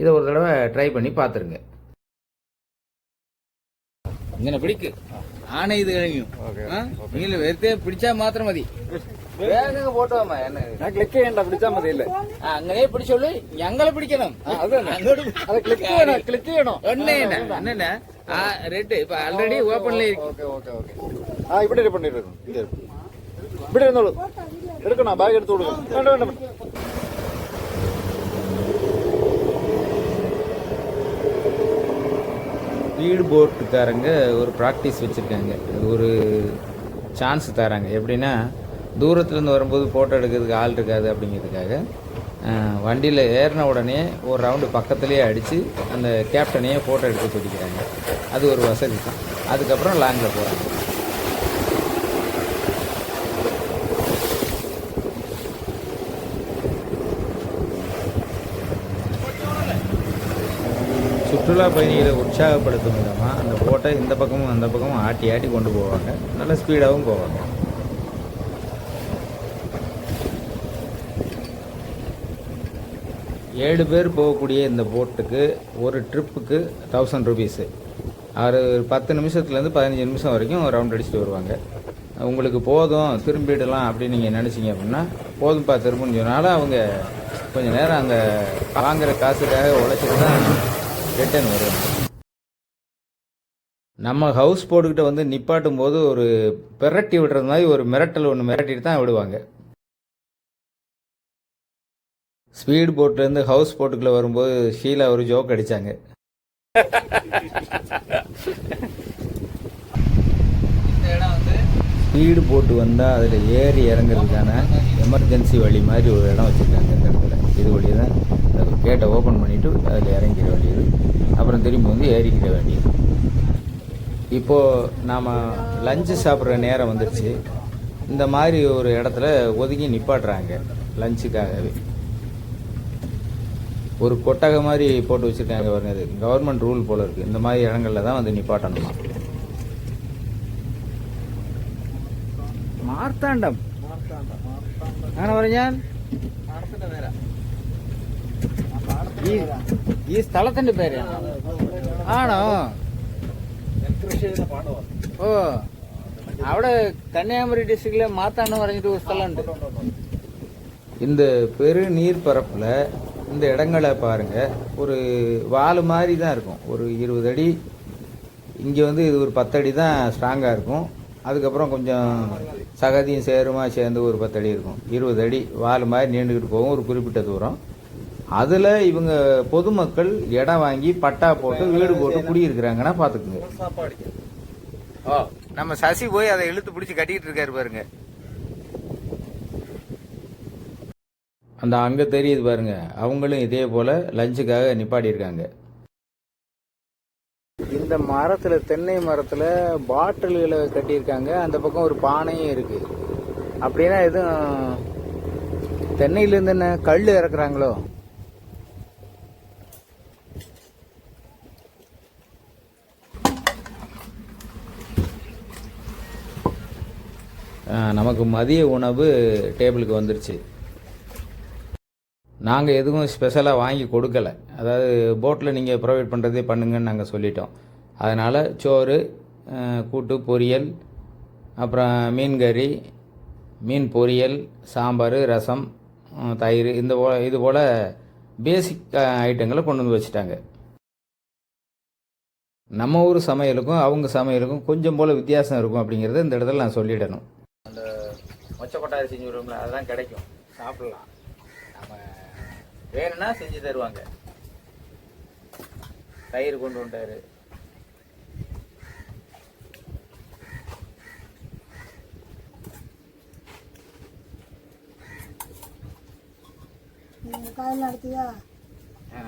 இதை ஒரு தடவை ட்ரை பண்ணி பார்த்துருங்க. இங்கே பிடிக்கு ஆனை இது கழியும். நீங்கள் வெறுத்தே பிடிச்சா மாத்திரம் மதி. வேகங்க போட்டுவாமா என்ன கிளிக் ചെയ്യണ്ട പിടിച്ചാൽ മതിയല്ലേ? അങ്ങനെ പിടിച്ചോളൂ. ഞങ്ങളെ പിടിക്കണം. ക്ലിക്ക് ചെയ്യണോ? என்ன ரெட் இப்ப ஆல்ரெடி ஓபன்ல இருக்கு. ஓகே இப்படி பண்ணிடுறோம். இப்படி இருந்தோളൂ. எடுக்கணும், பேக் எடுத்து விடுங்க. வேண்டாம். ஸ்பீடு போட்டுக்காரங்க ஒரு ப்ராக்டிஸ் வச்சுருக்காங்க. அது ஒரு சான்ஸ் தராங்க. எப்படின்னா, தூரத்துலேருந்து வரும்போது ஃபோட்டோ எடுக்கிறதுக்கு ஆள் இருக்காது அப்படிங்கிறதுக்காக வண்டியில் ஏறின உடனே ஒரு ரவுண்டு பக்கத்துலேயே அடித்து அந்த கேப்டனையே ஃபோட்டோ எடுக்க சொல்லிக்கிறாங்க. அது ஒரு வசதி தான். அதுக்கப்புறம் லாங்கில் போகிறாங்க. சுற்றுலா பயணிகளை உற்சாகப்படுத்தும் விதமாக அந்த போட்டை இந்த பக்கமும் அந்த பக்கமும் ஆட்டி ஆட்டி கொண்டு போவாங்க. நல்ல ஸ்பீடாகவும் போவாங்க. ஏழு பேர் போகக்கூடிய இந்த போட்டுக்கு ஒரு ட்ரிப்புக்கு 1000 ருபீஸு. அவர் 10 நிமிஷத்துலேருந்து 15 நிமிஷம் வரைக்கும் ரவுண்ட் அடிச்சுட்டு வருவாங்க. உங்களுக்கு போதும் திரும்பிடலாம் அப்படின்னு நீங்கள் நினச்சிங்க அப்படின்னா, போதும்ப்பா திரும்புன்னு சொன்னாலும் அவங்க கொஞ்சம் நேரம் அந்த வாங்குகிற காசுக்காக உழைச்சிட்டு தான் ரிட்டர்ன் வருவாங்க. நம்ம ஹவுஸ் போட்டுக்கிட்ட வந்து நிப்பாட்டும் போது ஒரு பெரட்டி விடுறது மாதிரி ஒரு மிரட்டல் ஒன்று மிரட்டிட்டு தான் விடுவாங்க. ஸ்பீட் போட்லேருந்து ஹவுஸ் போட்டுக்குள்ளே வரும்போது ஷீலா ஒரு ஜோக் அடித்தாங்க. ஸ்பீடு போட்டு வந்தால் அதில் ஏறி இறங்குறதுக்கான எமர்ஜென்சி வழி மாதிரி ஒரு இடம் வச்சுருக்காங்க இந்த இடத்துல. இது வழி தான் கேட்டை ஓப்பன் பண்ணிவிட்டு அதில் இறங்கிற வேண்டியது, அப்புறம் திரும்பி வந்து ஏறிக்கிற வேண்டியது. இப்போது நாம் லஞ்சு சாப்பிட்ற நேரம் வந்துடுச்சு. இந்த மாதிரி ஒரு இடத்துல ஒதுங்கி நிப்பாட்டுறாங்க லஞ்சுக்காகவே. ஒரு கொட்டகை மாதிரி போட்டு வச்சுருக்காங்க பாருங்க. அது கவர்மெண்ட் ரூல் போல் இருக்குது. இந்த மாதிரி இடங்களில் தான் வந்து நிப்பாட்டணுமா. മാർത്താണ്ഡം അങ്ങനെ പറഞ്ഞാൽ ഈ സ്ഥലത്തിന്റെ പേര് ആണോ? ഓ, അവിടെ കന്യാകുമരി ഡിസ്ട്രിക്റ്റിലെ മാർത്താണ്ഡം പറഞ്ഞിട്ട് ഒരു സ്ഥലമുണ്ട്. இந்த பெரு நீர்ப்பரப்பில் இந்த இடங்களை பாருங்க. ஒரு வால் மாதிரி தான் இருக்கும். ஒரு 20 அடி. இங்கே வந்து இது ஒரு 10 அடி தான் ஸ்ட்ராங்காக இருக்கும். அதுக்கப்புறம் கொஞ்சம் சகதியும் சேருமா சேர்ந்து ஒரு 10 அடி இருக்கும். 20 அடி வால் மாதிரி நீண்டுக்கிட்டு போகும் ஒரு குறிப்பிட்ட தூரம். அதில் இவங்க பொதுமக்கள் இடம் வாங்கி பட்டா போட்டு வீடு போட்டு குடியிருக்கிறாங்கன்னா பார்த்துக்குங்க. ஓ, நம்ம சசி போய் அதை இழுத்து பிடிச்சி கட்டிக்கிட்டு இருக்காரு பாருங்க. அந்த அங்கே தெரியுது பாருங்க. அவங்களும் இதே போல் லஞ்சுக்காக நிப்பாட்டியிருக்காங்க. இந்த மரத்தில், தென்னை மரத்தில் பாட்டில்களை கட்டியிருக்காங்க. அந்த பக்கம் ஒரு பானையும் இருக்குது. அப்படின்னா எதுவும் தென்னையிலேருந்து என்ன கல் இறக்குறாங்களோ? நமக்கு மதிய உணவு டேபிளுக்கு வந்துருச்சு. நாங்கள் எதுவும் ஸ்பெஷலாக வாங்கி கொடுக்கலை. அதாவது போட்டில் நீங்கள் ப்ரொவைட் பண்ணுறதே பண்ணுங்கன்னு நாங்கள் சொல்லிட்டோம். அதனால் சோறு, கூட்டு, பொரியல், அப்புறம் மீன் கறி, மீன் பொரியல், சாம்பார், ரசம், தயிர், இது போல் பேசிக் ஐட்டங்களை கொண்டு வந்து வச்சுட்டாங்க. நம்ம ஊர் சமையலுக்கும் அவங்க சமையலுக்கும் கொஞ்சம் போல் வித்தியாசம் இருக்கும் அப்படிங்கிறத இந்த இடத்துல நான் சொல்லிடணும். அந்த மொச்சக்கொட்டாரி செஞ்சு விடுவோம்ல, அதெல்லாம் கிடைக்கும், சாப்பிடலாம். நம்ம வேணும்னா செஞ்சு தருவாங்க. தயிர் கொண்டு வந்துட்டாரு. காலையில் நடத்தியா?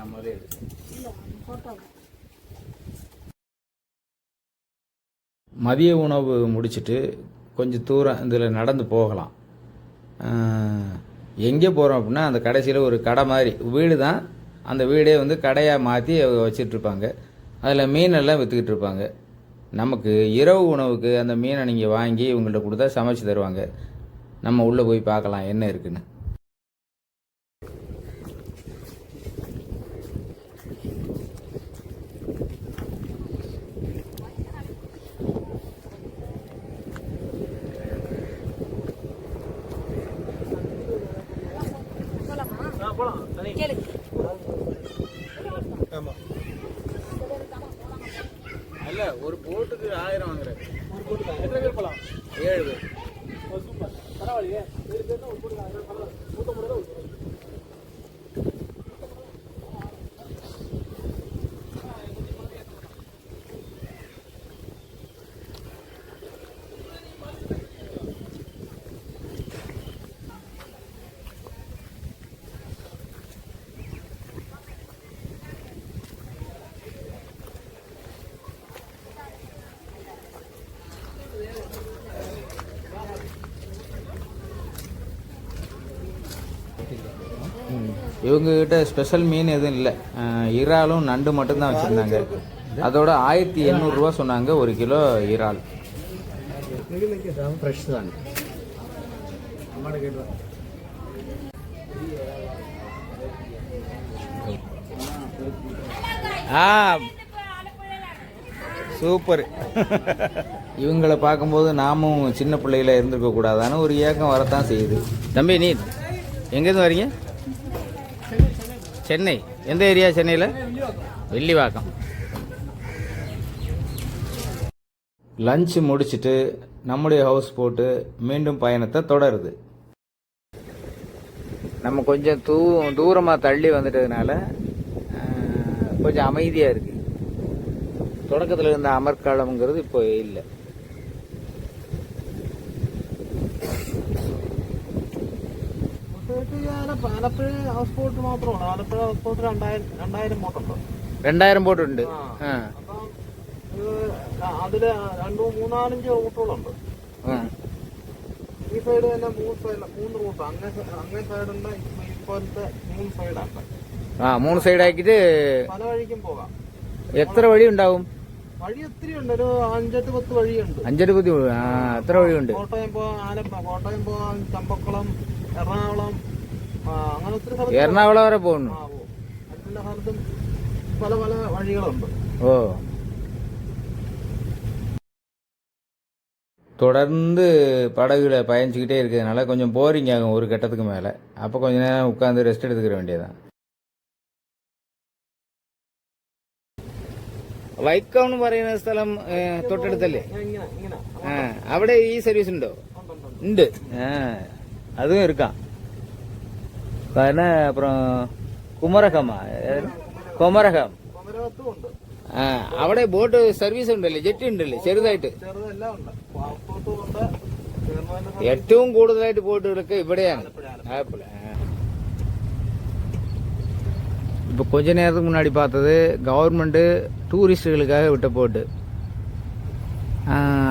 நம்மளே போட்டோ. மதிய உணவு முடிச்சுட்டு கொஞ்சம் தூரம் இதில் நடந்து போகலாம். எங்கே போகிறோம் அப்படின்னா, அந்த கடைசியில் ஒரு கடை மாதிரி வீடு தான். அந்த வீடே வந்து கடையாக மாற்றி வச்சிட்ருப்பாங்க. அதில் மீனெல்லாம் விற்றுக்கிட்டு இருப்பாங்க. நமக்கு இரவு உணவுக்கு அந்த மீனை நீங்கள் வாங்கி இவங்கள்ட்ட கொடுத்தா சமைச்சு தருவாங்க. நம்ம உள்ளே போய் பார்க்கலாம் என்ன இருக்குன்னு. அல்ல, ஒரு போட்டுக்கு 1000 வாங்குறேன். ஒரு போட்டுக்கு எத்தனை பேர் போகலாம்? 7 பேர். சூப்பர், பரவாயில்லையே. 7 பேர்னா ஒரு போட்டுக்கு 1000 பரவாயில்ல. கூட்டம் கூட தான். இவங்ககிட்ட ஸ்பெஷல் மீன் எதுவும் இல்லை. இறாலும் நண்டு மட்டும்தான் வச்சுருந்தாங்க. அதோட 1800 ரூபா சொன்னாங்க ஒரு கிலோ இறால். ஃப்ரெஷ் தான். சூப்பர். இவங்களை பார்க்கும்போது நாமும் சின்ன பிள்ளையில இருந்திருக்க கூடாதான்னு ஒரு ஏக்கம் வரத்தான் செய்யுது. தம்பி, நீ எங்கேருந்து வரீங்க? சென்னை. எந்த ஏரியா சென்னையில்? வில்லிவாக்கம். லஞ்சு முடிச்சுட்டு நம்முடைய ஹவுஸ் போட்டு மீண்டும் பயணத்தை தொடருது. நம்ம கொஞ்சம் தூரமாக தள்ளி வந்துட்டதுனால கொஞ்சம் அமைதியாக இருக்குது. தொடக்கத்தில் இருந்த அமர்காலம்ங்கிறது இப்போ இல்லை. ആലപ്പുഴ ഹൗസ് ബോട്ട് മാത്രമാണ്. Alappuzha house boat 2000 ബോട്ടുണ്ട്. 2000 ബോട്ടുണ്ട്. അതില് 2, 3, 4, 5 റൂട്ടുകളുണ്ട്. ഈ സൈഡ് തന്നെ മൂന്ന് റൂട്ട് അങ്ങേ സൈഡുണ്ട് ഇപ്പോഴത്തെ 3 സൈഡാണ്. ആ 3 സൈഡാക്കിയിട്ട് പല വഴിക്കും പോകാം. എത്ര വഴി ഉണ്ടാവും? വഴി ഒത്തിരി ഉണ്ട്, ഒരു 5-10 വഴിയുണ്ട്. 5-10 എത്ര വഴിയുണ്ട്? കോട്ടയം പോകാം, കോട്ടയം പോകാം, ചമ്പക്കുളം, എറണാകുളം, അങ്ങനെ ഒത്തിരി സ്ഥലത്ത് എറണാകുളം വരെ പോകുന്നു. എല്ലാ സ്ഥലത്തും പല പല വഴികളുണ്ട്. ஓ, தொடர்ந்து படகுல பயணிச்சுக்கிட்டே இருக்கிறதுனால கொஞ்சம் போரிங் ஆகும் ஒரு கட்டத்துக்கு மேலே. அப்போ கொஞ்ச நேரம் உட்காந்து ரெஸ்ட் எடுத்துக்கிற வேண்டியதான். വൈക്കം എന്ന് പറയുന്ന സ്ഥലം തൊട്ടടുത്തല്ലേ? ഇങ്ങനെ ഇങ്ങനെ അവിടെ ഈ സർവീസ് ഉണ്ടോ? ഉണ്ട്. அதுவும் இருக்கான். அப்புறம் குமரகமா, குமரகம், കുമരകത്തും ഉണ്ട്. അവിടെ ബോട്ട് സർവീസ് ഉണ്ടല്ലേ? ജെറ്റ് ഉണ്ടല്ലേ ചെറുതായിട്ട്? ചെറുതെല്ലാം ഉണ്ട്, പാസ്പോർട്ടും ഉണ്ട്. ഏറ്റവും കൂടുതലായിട്ട് ബോട്ടുകളൊക്കെ ഇവിടെയാണ്. ആലപ്പുഴ. இப்போ கொஞ்ச நேரத்துக்கு முன்னாடி பார்த்தது கவர்மெண்ட்டு டூரிஸ்ட்டுகளுக்காக விட்ட போட்டு.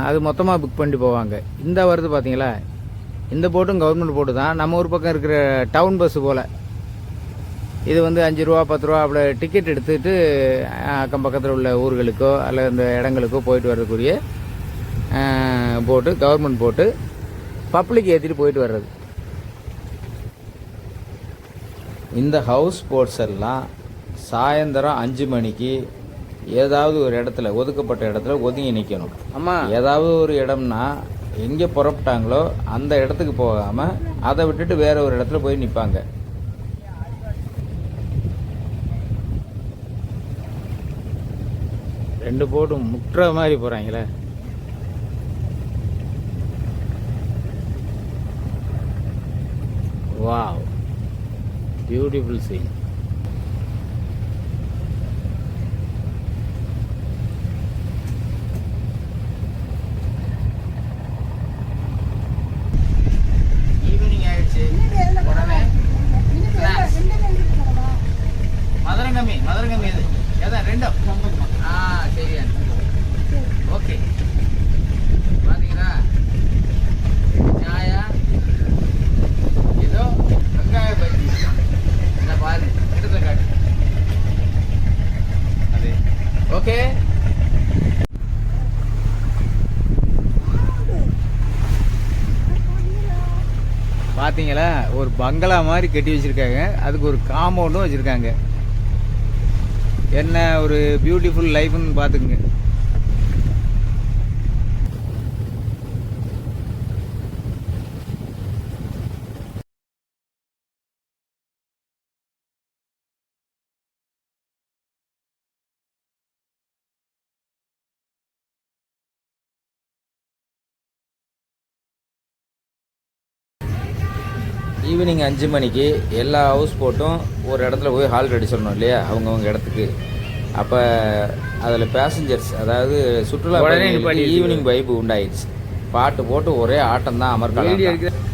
அது மொத்தமாக புக் பண்ணிட்டு போவாங்க. இந்த வருது பார்த்தீங்களா, இந்த போட்டும் கவர்மெண்ட் போட்டு தான். நம்ம ஊர் பக்கம் இருக்கிற டவுன் பஸ்ஸு போல். இது வந்து 5 ரூபா 10 ரூபா அப்படி டிக்கெட் எடுத்துகிட்டு அக்கம் பக்கத்தில் உள்ள ஊர்களுக்கோ அல்லது இந்த இடங்களுக்கோ போயிட்டு வர்றதுக்குரிய போட்டு, கவர்மெண்ட் போட்டு பப்ளிக் ஏற்றிட்டு போயிட்டு வர்றது. இந்த ஹவுஸ் போட்ஸ் எல்லாம் சாயந்தரம் 5 மணிக்கு ஏதாவது ஒரு இடத்துல, ஒதுக்கப்பட்ட இடத்துல ஒதுங்கி நிற்கணும். ஆமாம், ஏதாவது ஒரு இடம்னா எங்கே புறப்பட்டாங்களோ அந்த இடத்துக்கு போகாமல் அதை விட்டுட்டு வேற ஒரு இடத்துல போய் நிற்பாங்க. ரெண்டு போட்டும் முட்டுற மாதிரி போகிறாங்களே. Wow, beautiful scene. ஈவினிங் ஆயிடுச்சு. உடனே மதுரங்கம்மி, மதுரங்கம்மி இது ஏதான் ரெண்டும். சரியா, ஓகே. பாத்தீங்களா, சாயா ஏதோ வெங்காய பஜ்ஜி. என்ன பாரு, எடுத்து காட்டு. அது ஓகே. பாத்தீங்களா, ஒரு பங்களா மாதிரி கட்டி வச்சிருக்காங்க. அதுக்கு ஒரு காம்பவுண்டும் வச்சிருக்காங்க. என்ன ஒரு பியூட்டிஃபுல் லைஃப்னு பார்த்துக்குங்க. ஈவினிங் 5 மணிக்கு எல்லா ஹவுஸ் போட்டும் ஒரு இடத்துல போய் ஹால்ட் அடிச்சிடணும் இல்லையா, அவங்கவுங்க இடத்துக்கு. அப்போ அதில் பேசஞ்சர்ஸ், அதாவது சுற்றுலா பயணிகளுக்கு ஈவினிங் வைப்பு உண்டாயிடுச்சு. பாட்டு போட்டு ஒரே ஆட்டம் தான், அமர்க்கலாம்.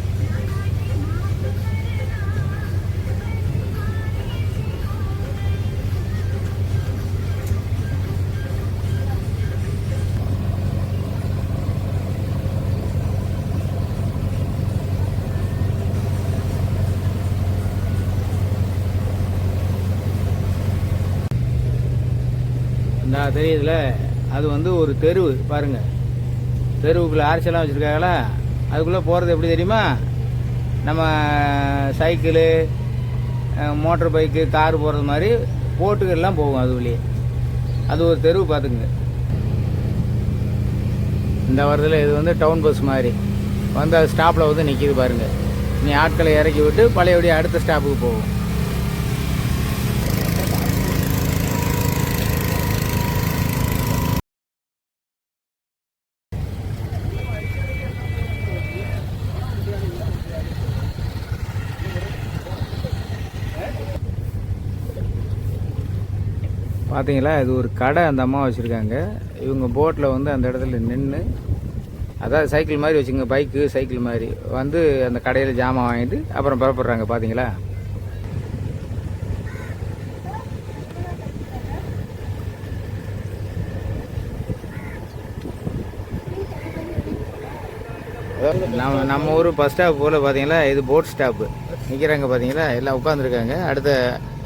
நான் தெரியுதுல, அது வந்து ஒரு தெருவு பாருங்க. தெருவுக்குள்ளே ஆர்ச்செல்லாம் வச்சுருக்காங்களா, அதுக்குள்ளே போகிறது எப்படி தெரியுமா? நம்ம சைக்கிளு, மோட்டர் பைக்கு, கார் போகிறது மாதிரி போட்டுகள்லாம் போகும் அது வழியே. அது ஒரு தெருவு பார்த்துக்குங்க. இந்த வரதில் இது வந்து டவுன் பஸ் மாதிரி வந்து அது ஸ்டாப்பில் வந்து நிற்கிது பாருங்கள். நீ ஆட்களை இறக்கி விட்டு பழையபடி அடுத்த ஸ்டாப்புக்கு போகும். பார்த்தீங்களா, இது ஒரு கடை அந்த அம்மா வச்சுருக்காங்க. இவங்க போட்டில் வந்து அந்த இடத்துல நின்று, அதாவது சைக்கிள் மாதிரி வச்சுங்க, பைக்கு சைக்கிள் மாதிரி வந்து அந்த கடையில் ஜாமான் வாங்கிட்டு அப்புறம் புறப்படுறாங்க. பார்த்தீங்களா, நம்ம ஊர் பஸ் ஸ்டாப் போல் பார்த்தீங்களா, இது போட் ஸ்டாப்பு. நிற்கிறாங்க பார்த்தீங்களா, எல்லாம் உட்காந்துருக்காங்க. அடுத்த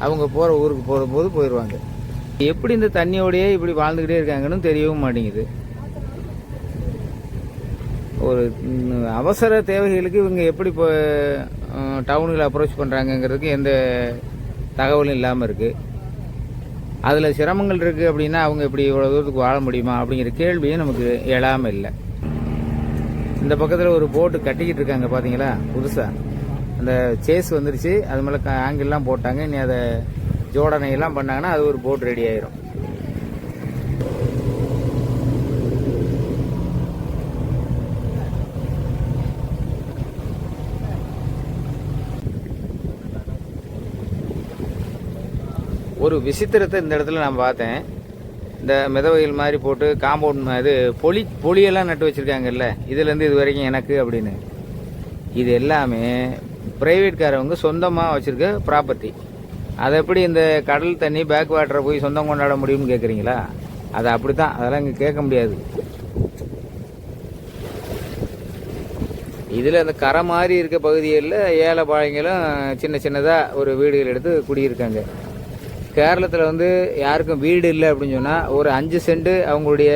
அவங்க போகிற ஊருக்கு போகும்போது போயிடுவாங்க. எப்படி இந்த தண்ணியோடையே இப்படி வாழ்ந்துக்கிட்டே இருக்காங்கன்னு தெரியவும் மாட்டேங்குது. ஒரு அவசர தேவைகளுக்கு இவங்க எப்படி இப்போ டவுனுகளை அப்ரோச் பண்ணுறாங்கங்கிறதுக்கு எந்த தகவலும் இல்லாமல் இருக்குது. அதில் சிரமங்கள் இருக்குது அப்படின்னா அவங்க இப்படி இவ்வளோ தூரத்துக்கு வாழ முடியுமா அப்படிங்கிற கேள்வியும் நமக்கு எழாமல் இல்லை. இந்த பக்கத்தில் ஒரு போட்டு கட்டிக்கிட்டு இருக்காங்க பார்த்தீங்களா, புதுசாக அந்த சேஸ் வந்துருச்சு. அது மேலே ஆங்கிள்லாம் போட்டாங்க. இனி அதை ஜோடனையெல்லாம் பண்ணாங்கன்னா அது ஒரு போட் ரெடி ஆயிரும். ஒரு விசித்திரத்தை இந்த இடத்துல நான் பார்த்தேன். இந்த மிதவைகள் மாதிரி போட்டு காம்பவுண்ட் இது பொலியெல்லாம் நட்டு வச்சுருக்காங்கல்ல, இதுலேருந்து இது வரைக்கும் எனக்கு அப்படின்னு. இது எல்லாமே ப்ரைவேட்காரவங்க சொந்தமாக வச்சுருக்க ப்ராப்பர்ட்டி. அதை எப்படி இந்த கடல் தண்ணி பேக் வாட்டரை போய் சொந்தம் கொண்டாட முடியும்னு கேட்குறீங்களா? அது அப்படி தான், அதெல்லாம் இங்கே கேட்க முடியாது. இதில் அந்த கரை மாதிரி இருக்க பகுதிகளில் ஏழை பாழைங்களும் சின்ன சின்னதாக ஒரு வீடுகள் எடுத்து குடியிருக்காங்க. கேரளத்தில் வந்து யாருக்கும் வீடு இல்லை அப்படின்னு சொன்னால் ஒரு 5 சென்ட் அவங்களுடைய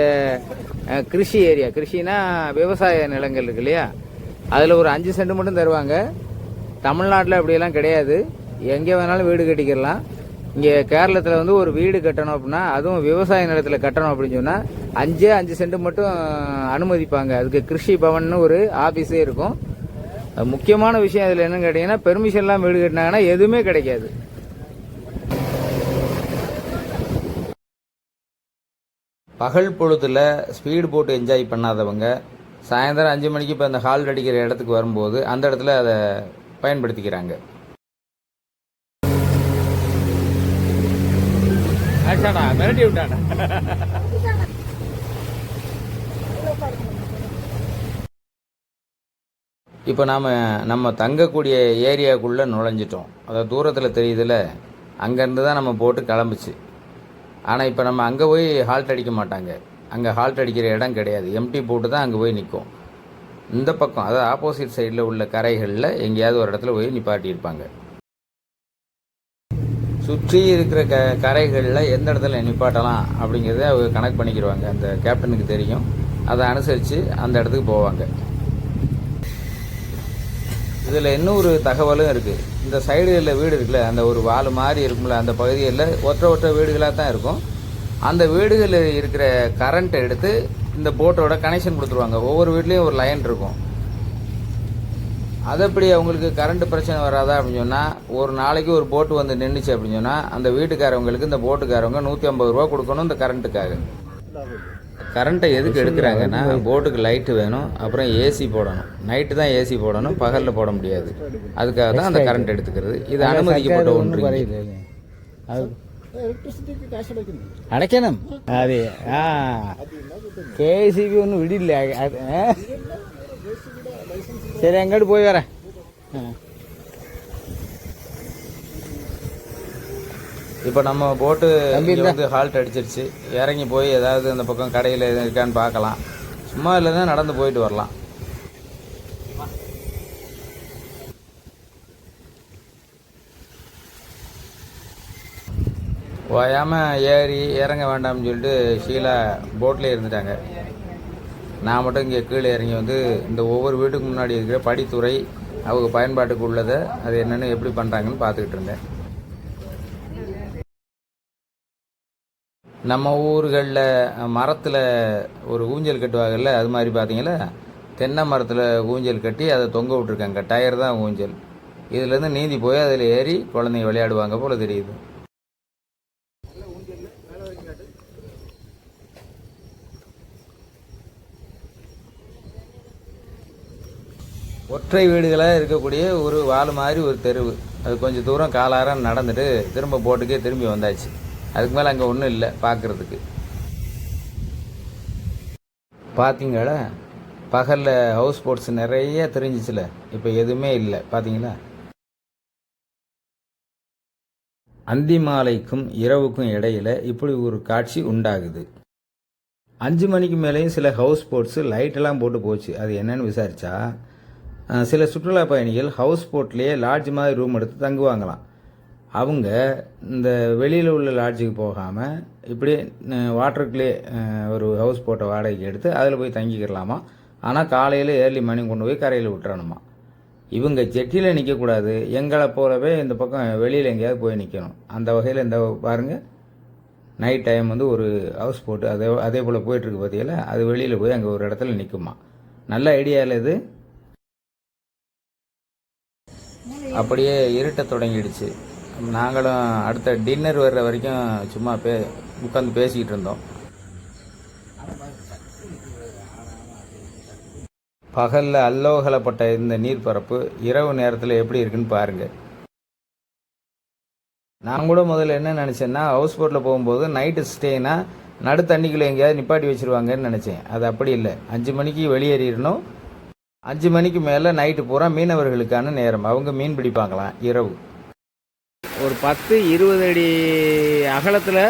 கிருஷி ஏரியா, கிருஷினா விவசாய நிலங்கள் இருக்கு இல்லையா, அதில் ஒரு 5 சென்ட் மட்டும் தருவாங்க. தமிழ்நாட்டில் அப்படியெல்லாம் கிடையாது, எங்கே வேணாலும் வீடு கட்டிக்கிடலாம். இங்கே கேரளத்தில் வந்து ஒரு வீடு கட்டணும் அப்படின்னா, அதுவும் விவசாய நிலத்தில் கட்டணும் அப்படின்னு சொன்னால் 5 சென்ட் மட்டும் அனுமதிப்பாங்க. அதுக்கு கிருஷி பவன்னு ஒரு ஆஃபீஸே இருக்கும். முக்கியமான விஷயம் அதில் என்னன்னு கேட்டிங்கன்னா, பெர்மிஷன்லாம் வீடு கட்டினாங்கன்னா எதுவுமே கிடைக்காது. பகல் பொழுதில் ஸ்பீடு போட்டு என்ஜாய் பண்ணாதவங்க சாயந்தரம் 5 மணிக்கு இப்போ அந்த ஹால் அடிக்கிற இடத்துக்கு வரும்போது அந்த இடத்துல அதை பயன்படுத்திக்கிறாங்க. மிரட்டி விட்டாடா. இப்போ நம்ம தங்கக்கூடிய ஏரியாவுக்குள்ளே நுழைஞ்சிட்டோம். அதாவது தூரத்தில் தெரியுதுல, அங்கேருந்து தான் நம்ம போட்டு கிளம்புச்சு. ஆனால் இப்போ நம்ம அங்கே போய் ஹால்ட் அடிக்க மாட்டாங்க. அங்கே ஹால்ட் அடிக்கிற இடம் கிடையாது, எம்டி போட்டு தான் அங்கே போய் நிற்கும். இந்த பக்கம் அதாவது ஆப்போசிட் சைடில் உள்ள கரைகளில் எங்கேயாவது ஒரு இடத்துல போய் நிப்பாட்டியிருப்பாங்க. சுற்றி இருக்கிற கரைகளில் எந்த இடத்துல நிப்பாட்டலாம் அப்படிங்கிறத அவங்க கனெக்ட் பண்ணிக்கிடுவாங்க. அந்த கேப்டனுக்கு தெரியும். அதை அனுசரித்து அந்த இடத்துக்கு போவாங்க. இதில் இன்னொரு தகவலும் இருக்குது. இந்த சைடுகளில் வீடு இருக்குல்ல, அந்த ஒரு வால் மாதிரி இருக்கும்ல, அந்த பகுதிகளில் ஒற்றை வீடுகளாக தான் இருக்கும். அந்த வீடுகளில் இருக்கிற கரண்ட்டை எடுத்து இந்த போட்டோட கனெக்ஷன் கொடுத்துருவாங்க. ஒவ்வொரு வீட்லேயும் ஒரு லைன் இருக்கும். அதப்படி அவங்களுக்கு கரண்ட் பிரச்சனை வராதா அப்படின்னு சொன்னால், ஒரு நாளைக்கு ஒரு போட்டு வந்து நின்றுச்சு அப்படின்னு சொன்னால் அந்த வீட்டுக்காரவங்களுக்கு இந்த போட்டுக்காரவங்க 150 ரூபா கொடுக்கணும் இந்த கரண்ட்டுக்காக. கரண்ட்டை எதுக்கு எடுக்கிறாங்கன்னா, போட்டுக்கு லைட்டு வேணும், அப்புறம் ஏசி போடணும். நைட்டு தான் ஏசி போடணும், பகலில் போட முடியாது. அதுக்காக தான் அந்த கரண்ட் எடுத்துக்கிறது. இது அனுமதிக்கப்பட்ட ஒன்று. அடைக்கணும் அது கேசிபி ஒன்றும் விடில்ல. சரி, எங்கிட்டு போய் வரேன். இப்போ நம்ம போட்டு வந்து ஹால்ட் அடிச்சிருச்சு. இறங்கி போய் ஏதாவது அந்த பக்கம் கடையில் எதுவும் இருக்கான்னு பார்க்கலாம். சும்மா இல்லைன்னா நடந்து போயிட்டு வரலாம். ஓயாமல் ஏறி இறங்க வேண்டாம்னு சொல்லிட்டு ஷீலா போட்லேயே இருந்துட்டாங்க. நான் மட்டும் இங்கே கீழே இறங்கி வந்து இந்த ஒவ்வொரு வீட்டுக்கு முன்னாடி இருக்கிற படித்துறை அவங்க பயன்பாட்டுக்கு உள்ளதை அது என்னென்னு எப்படி பண்ணுறாங்கன்னு பார்த்துக்கிட்டு இருந்தேன். நம்ம ஊர்களில் மரத்தில் ஒரு ஊஞ்சல் கட்டுவாங்கல்ல, அது மாதிரி பார்த்தீங்களா, தென்னை மரத்தில் ஊஞ்சல் கட்டி அதை தொங்க விட்ருக்காங்க. டயர் தான் ஊஞ்சல். இதுலேருந்து நீந்தி போய் அதில் ஏறி குழந்தைங்க விளையாடுவாங்க போல் தெரியுது. ஒற்றை வீடுகளாக இருக்கக்கூடிய ஒரு வால் மாதிரி ஒரு தெருவு. அது கொஞ்சம் தூரம் காலாரம் நடந்துட்டு திரும்ப போட்டுக்கே திரும்பி வந்தாச்சு. அதுக்கு மேலே அங்கே ஒன்றும் இல்லை பார்க்குறதுக்கு. பார்த்தீங்களா, பகலில் ஹவுஸ் போட்ஸ் நிறைய தெரிஞ்சிச்சுல, இப்போ எதுவுமே இல்லை. பார்த்தீங்களா, அந்தி மாலைக்கும் இரவுக்கும் இடையில் இப்படி ஒரு காட்சி உண்டாகுது. 5 மணிக்கு மேலேயும் சில ஹவுஸ் போட்ஸு லைட்டெல்லாம் போட்டு போச்சு. அது என்னன்னு விசாரித்தா, சில சுற்றுலா பயணிகள் ஹவுஸ் போட்லேயே லாட்ஜ் மாதிரி ரூம் எடுத்து தங்குவாங்களாம். அவங்க இந்த வெளியில் உள்ள லாட்ஜுக்கு போகாமல் இப்படியே வாட்டருக்குள்ளே ஒரு ஹவுஸ் போட்டை வாடகைக்கு எடுத்து அதில் போய் தங்கிக்கிறலாமா. ஆனால் காலையில் ஏர்லி மார்னிங் கொண்டு போய் கரையில் விட்டுறணுமா. இவங்க ஜெட்டியில் நிற்கக்கூடாது, எங்களை போலவே இந்த பக்கம் வெளியில் எங்கேயாவது போய் நிற்கணும். அந்த வகையில் இந்த பாருங்கள், நைட் டைம் வந்து ஒரு ஹவுஸ் போட்டு அதே போல் போயிட்டுருக்கு பார்த்தீங்களா, அது வெளியில் போய் அங்கே ஒரு இடத்துல நிற்குமா. நல்ல ஐடியா இல்லை இது. அப்படியே இருட்ட தொடங்கிடுச்சு. நாங்களும் அடுத்த டின்னர் வர்ற வரைக்கும் சும்மா உட்காந்து பேசிக்கிட்டு இருந்தோம். பகலில் அல்லோகலப்பட்ட இந்த நீர்ப்பரப்பு இரவு நேரத்தில் எப்படி இருக்குன்னு பாருங்கள். நான் கூட முதல்ல என்ன நினச்சேன்னா, ஹவுஸ் போட்டில் போகும்போது நைட்டு ஸ்டேனா நடு தண்ணிக்குள்ளே எங்கேயாவது நிப்பாட்டி வச்சுருவாங்கன்னு நினச்சேன். அது அப்படி இல்லை. 5 மணிக்கு வெளியேறிடணும். 5 மணிக்கு மேலே நைட்டு பூரா மீனவர்களுக்கான நேரம். அவங்க மீன் பிடிப்பாங்களாம் இரவு. ஒரு 10-20 அடி அகலத்தில்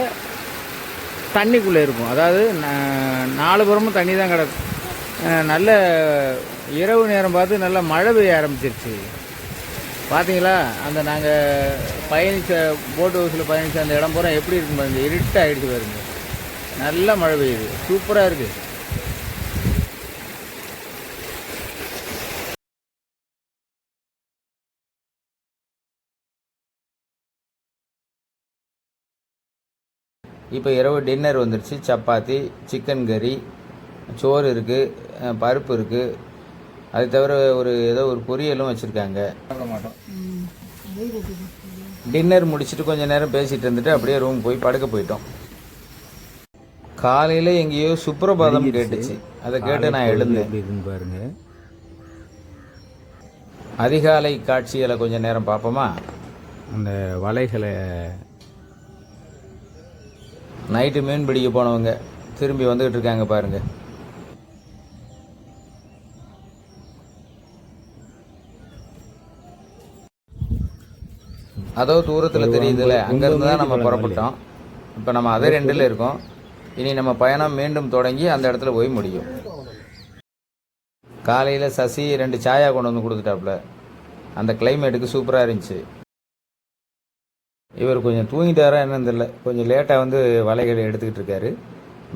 தண்ணிக்குள்ளே இருக்கும். அதாவது 4 புறமும் தண்ணி தான் கிடக்கும். நல்ல இரவு நேரம் பார்த்து நல்லா மழை பெய்ய ஆரம்பிச்சிருச்சு. பார்த்தீங்களா, அந்த நாங்கள் பயணித்த போட் ஹவுஸில் பயணித்த அந்த இடம் பூரா எப்படி இருக்கும் பாருங்க. இருட்டாக ஆகிடுச்சு பாருங்க. நல்லா மழை பெய்யுது. சூப்பராக இருக்குது. இப்போ இரவு டின்னர் வந்துடுச்சு. சப்பாத்தி, சிக்கன் கறி, சோறு இருக்குது, பருப்பு இருக்குது. அது தவிர ஏதோ ஒரு பொரியலும் வச்சுருக்காங்க. சாப்பிட மாட்டோம். டின்னர் முடிச்சுட்டு கொஞ்சம் நேரம் பேசிகிட்டு இருந்துட்டு அப்படியே ரூம் போய் படுக்க போயிட்டோம். காலையில் எங்கேயோ சுப்ரபாதம் கேட்டுச்சு. அதை கேட்டு நான் எழுந்தேன். பாருங்க, அதிகாலை காட்சிகளை கொஞ்சம் நேரம் பார்ப்போமா. அந்த வலைகளை நைட்டு மீன் பிடிக்க போனவங்க திரும்பி வந்துக்கிட்டு இருக்காங்க பாருங்க. அதோ தூரத்தில் தெரியுதுல்ல, அங்கேருந்து தான் நம்ம புறப்பட்டோம். இப்போ நம்ம அதே 2ல் இருக்கோம். இனி நம்ம பயணம் மீண்டும் தொடங்கி அந்த இடத்துல போய் முடியும். காலையில் சசி 2 சாயா கொண்டு வந்து கொடுத்துட்டாப்புல. அந்த கிளைமேட்டுக்கு சூப்பராக இருந்துச்சு. இவர் கொஞ்சம் தூங்கிட்டாரா என்னன்னு தெரியல, கொஞ்சம் லேட்டாக வந்து வலைகளை எடுத்துக்கிட்டு இருக்காரு,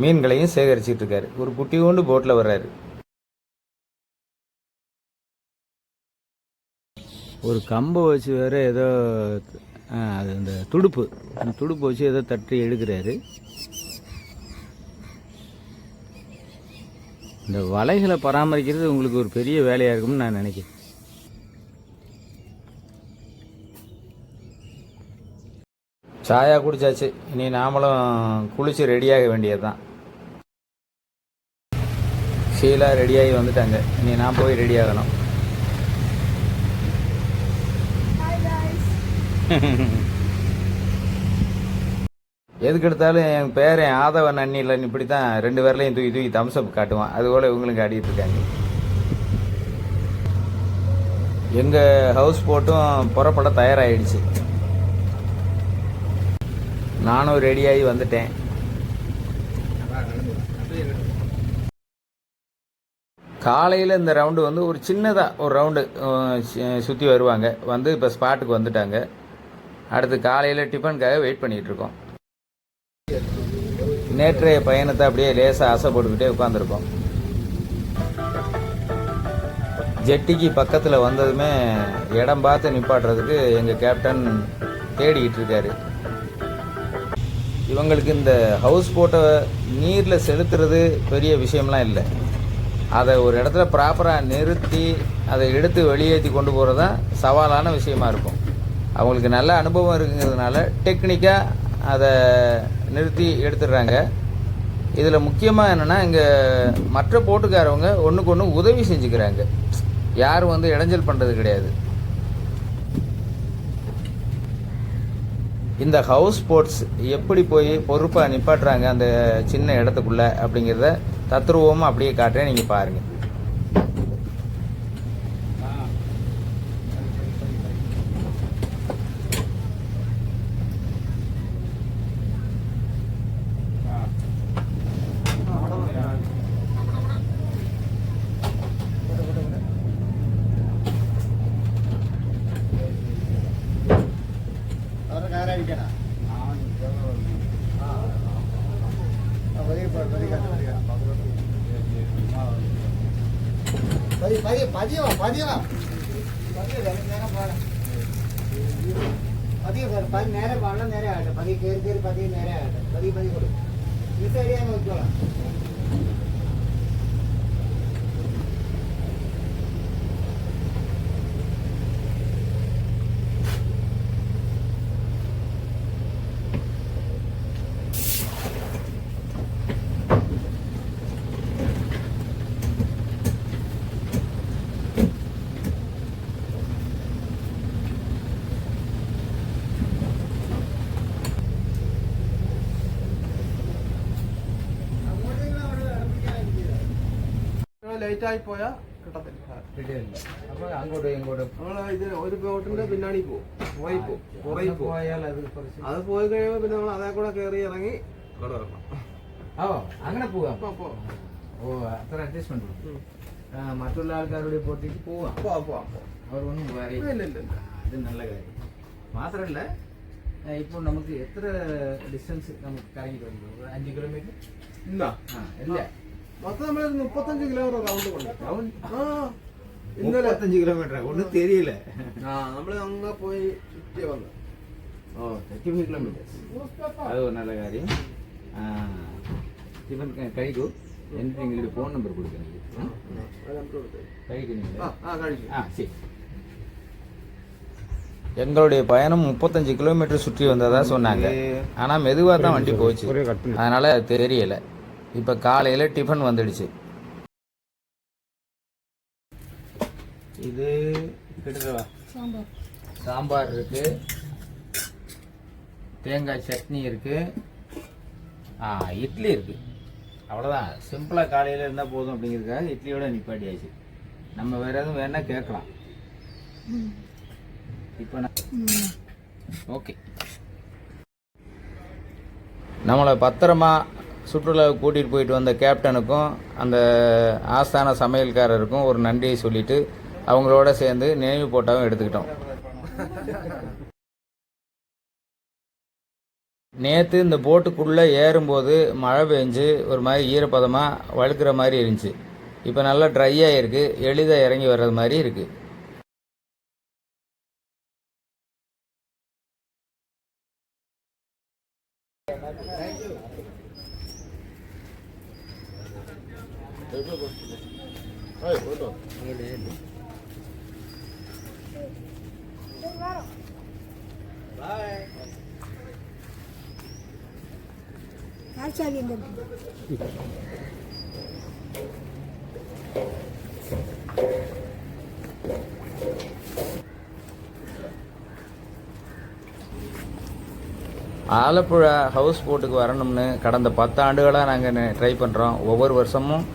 மீன்களையும் சேகரிச்சிட்டு இருக்காரு. ஒரு குட்டி கொண்டு போட்டில் வர்றாரு. ஒரு கம்பை வச்சு வேறு ஏதோ அது அந்த துடுப்பு வச்சு ஏதோ தட்டி எடுக்கிறாரு. இந்த வலைகளை பராமரிக்கிறது உங்களுக்கு ஒரு பெரிய வேலையாக இருக்கும்னு நான் நினைக்கிறேன். சாயா குடிச்சாச்சு. இனி நாமளும் குளிச்சு ரெடியாக வேண்டியது தான். ஷீலா ரெடியாகி வந்துட்டாங்க. இனி நான் போய் ரெடி ஆகணும். எதுக்கு எடுத்தாலும் என் பேரன் ஆதவன் அண்ணியில் இப்படி தான் 2 பேர்லையும் தூக்கி தம்ஸ்அப் காட்டுவான். அதுபோல் இவங்களும் காட்டிகிட்டு இருக்காங்க. எங்கள் ஹவுஸ் போட்டும் புறப்பட தயாராகிடுச்சு. நானும் ரெடியாகி வந்துட்டேன். காலையில் இந்த ரவுண்டு வந்து ஒரு சின்னதாக ஒரு ரவுண்டு சுற்றி வருவாங்க. வந்து இப்போ ஸ்பாட்டுக்கு வந்துட்டாங்க. அடுத்து காலையில் டிஃபனுக்காக வெயிட் பண்ணிகிட்ருக்கோம். நேற்றைய பயணத்தை அப்படியே லேசாக ஆசைப்பட்டுக்கிட்டே உட்காந்துருக்கோம். ஜெட்டிக்கு பக்கத்தில் வந்ததுமே இடம் பார்த்து நிப்பாட்டுறதுக்கு எங்கள் கேப்டன் தேடிக்கிட்டு இருக்காரு. இவங்களுக்கு இந்த ஹவுஸ் போட்டை நீரில் செலுத்துறது பெரிய விஷயம்லாம் இல்லை. அதை ஒரு இடத்துல ப்ராப்பராக நிறுத்தி அதை எடுத்து வெளியேற்றி கொண்டு போகிறது தான் சவாலான விஷயமா இருக்கும். அவங்களுக்கு நல்ல அனுபவம் இருக்குங்கிறதுனால டெக்னிக்காக அதை நிறுத்தி எடுத்துடுறாங்க. இதில் முக்கியமாக என்னென்னா, இங்கே மற்ற போட்டுக்காரவங்க ஒன்றுக்கு ஒன்று உதவி செஞ்சுக்கிறாங்க. யாரும் வந்து இடைஞ்சல் பண்ணுறது கிடையாது. இந்த ஹவுஸ் போட்ஸ் எப்படி போய் பொறுப்பாக நிப்பாட்டுறாங்க அந்த சின்ன இடத்துக்குள்ளே அப்படிங்கிறத தத்ரூபமாக அப்படியே காட்டுறேன், நீங்கள் பாருங்கள். നേരെ വെള്ളം നേരെ ആകട്ടെ, പതിയെ കയറി പതിയെ നേരെ ആകട്ടെ, പതിയെ കൊടുക്കും ഈ സൈഡ് ഞാൻ നോക്കിക്കോളാം. ലേറ്റ് ആയി പോയാ കിട്ടത്തില്ല. അപ്പോൾ അങ്ങോട്ടും ഇങ്ങോട്ടും നമ്മള് ഇത് ഒരു ബോട്ടിന്റെ പിന്നാടി പോകും, പുറകിൽ പോകും. പോയാൽ അത് കുറച്ച് അത് പോയി കഴിയുമ്പോ പിന്നെ നമ്മൾ അതേ കൂടെ കയറി ഇറങ്ങി ഇവിടെ വരണം. ഓ അങ്ങനെ പോവാം. അപ്പൊ ഓ അത്ര അഡ്ജസ്റ്റ്മെന്റ് മറ്റുള്ള ആൾക്കാരോട് പോട്ടിട്ട് പോവാം. അവർക്കൊന്നും ഇല്ല ഇല്ല ഇല്ല. ഇത് നല്ല കാര്യം മാത്രമല്ല, ഇപ്പോൾ നമുക്ക് എത്ര ഡിസ്റ്റൻസ് നമുക്ക് കറങ്ങി വരുന്നു? 5 കിലോമീറ്റർ ഇല്ല ഇല്ല, മൊത്തം നമ്മള് 35 കിലോമീറ്റർ റൗണ്ട് കൊണ്ട്. ഇന്നലെ 35 കിലോമീറ്റർ ഒന്നും തെരിയില്ല. നമ്മള് അങ്ങ് പോയി ചുറ്റി വന്നു. ഓ 35 കിലോമീറ്റേഴ്സ്, അത് ഒരു நல்ல കാര്യം. ഇവൻ കഴിക്കൂ, എൻ്റെ എങ്കിലും ഫോൺ நம்பர் கொடுக்கணும். കഴിക്കുന്നீங்களா? சரி. எங்களுடைய பயணம் 35 கிலோமீட்டர் சுற்றி வந்ததா சொன்னாங்க. ஆனால் மெதுவாக தான் வண்டி போச்சு, அதனால தெரியல. இப்போ காலையில் டிஃபன் வந்துடுச்சு. இது கிட்டவா சாம்பார் சாம்பார் இருக்கு, தேங்காய் சட்னி இருக்கு, இட்லி இருக்கு. அவ்வளோதான், சிம்பிளாக காலையில் இருந்தால் போதும் அப்படிங்கிறதுக்காக இட்லியோட நிப்பாட்டியாச்சு. நம்ம வேற எதுவும் வேணா கேட்கலாம். இப்போ ஓகே, நம்மளை பத்திரமா சுற்றுலாவுக்கு கூட்டிகிட்டு போயிட்டு வந்த கேப்டனுக்கும் அந்த ஆஸ்தான சமையல்காரருக்கும் ஒரு நன்றியை சொல்லிட்டு அவங்களோட சேர்ந்து நினைவு போட்டாவும் எடுத்துக்கிட்டோம். நேற்று இந்த போட்டுக்குள்ளே ஏறும்போது மழை பெஞ்சு ஒரு மாதிரி ஈரப்பதமாக வழுக்கிற மாதிரி இருந்துச்சு. இப்போ நல்லா ட்ரையாக இருக்குது, எளிதாக இறங்கி வர்றது மாதிரி இருக்குது. ஆச்சாரி எங்க இருக்கு? ஆலப்புழா ஹவுஸ் போட்டுக்கு வரணும்னு கடந்த 10 ஆண்டுகளாக நாங்கள் ட்ரை பண்ணுறோம். ஒவ்வொரு வருஷமும்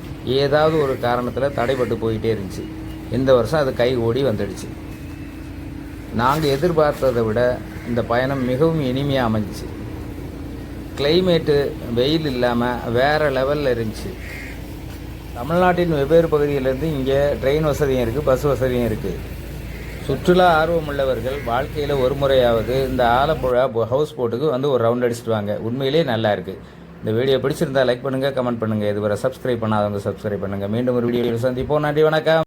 ஏதாவது ஒரு காரணத்தில் தடைப்பட்டு போயிட்டே இருந்துச்சு. இந்த வருஷம் அது கை ஓடி வந்துடுச்சு. நாங்கள் எதிர்பார்த்ததை விட இந்த பயணம் மிகவும் இனிமையாக அமைஞ்சிச்சு. கிளைமேட்டு வெயில் இல்லாமல் வேறு லெவலில் இருந்துச்சு. தமிழ்நாட்டின் வெவ்வேறு பகுதியிலேருந்து இங்கே ட்ரெயின் வசதியும் இருக்குது, பஸ் வசதியும் இருக்குது. சுற்றுலா ஆர்வம் உள்ளவர்கள் வாழ்க்கையில் ஒரு முறையாவது இந்த ஆலப்புழா ஹவுஸ் போட்டுக்கு வந்து ஒரு ரவுண்ட் அடிச்சுட்டு வாங்க. உண்மையிலேயே நல்லா இருக்குது. இந்த வீடியோ பிடிச்சிருந்தா லைக் பண்ணுங்கள், கமெண்ட் பண்ணுங்கள். இதுவரை சப்ஸ்கிரைப் பண்ணாதவங்க சப்ஸ்கிரைப் பண்ணுங்கள். மீண்டும் ஒரு வீடியோவில் சந்திப்போம். நன்றி, வணக்கம்.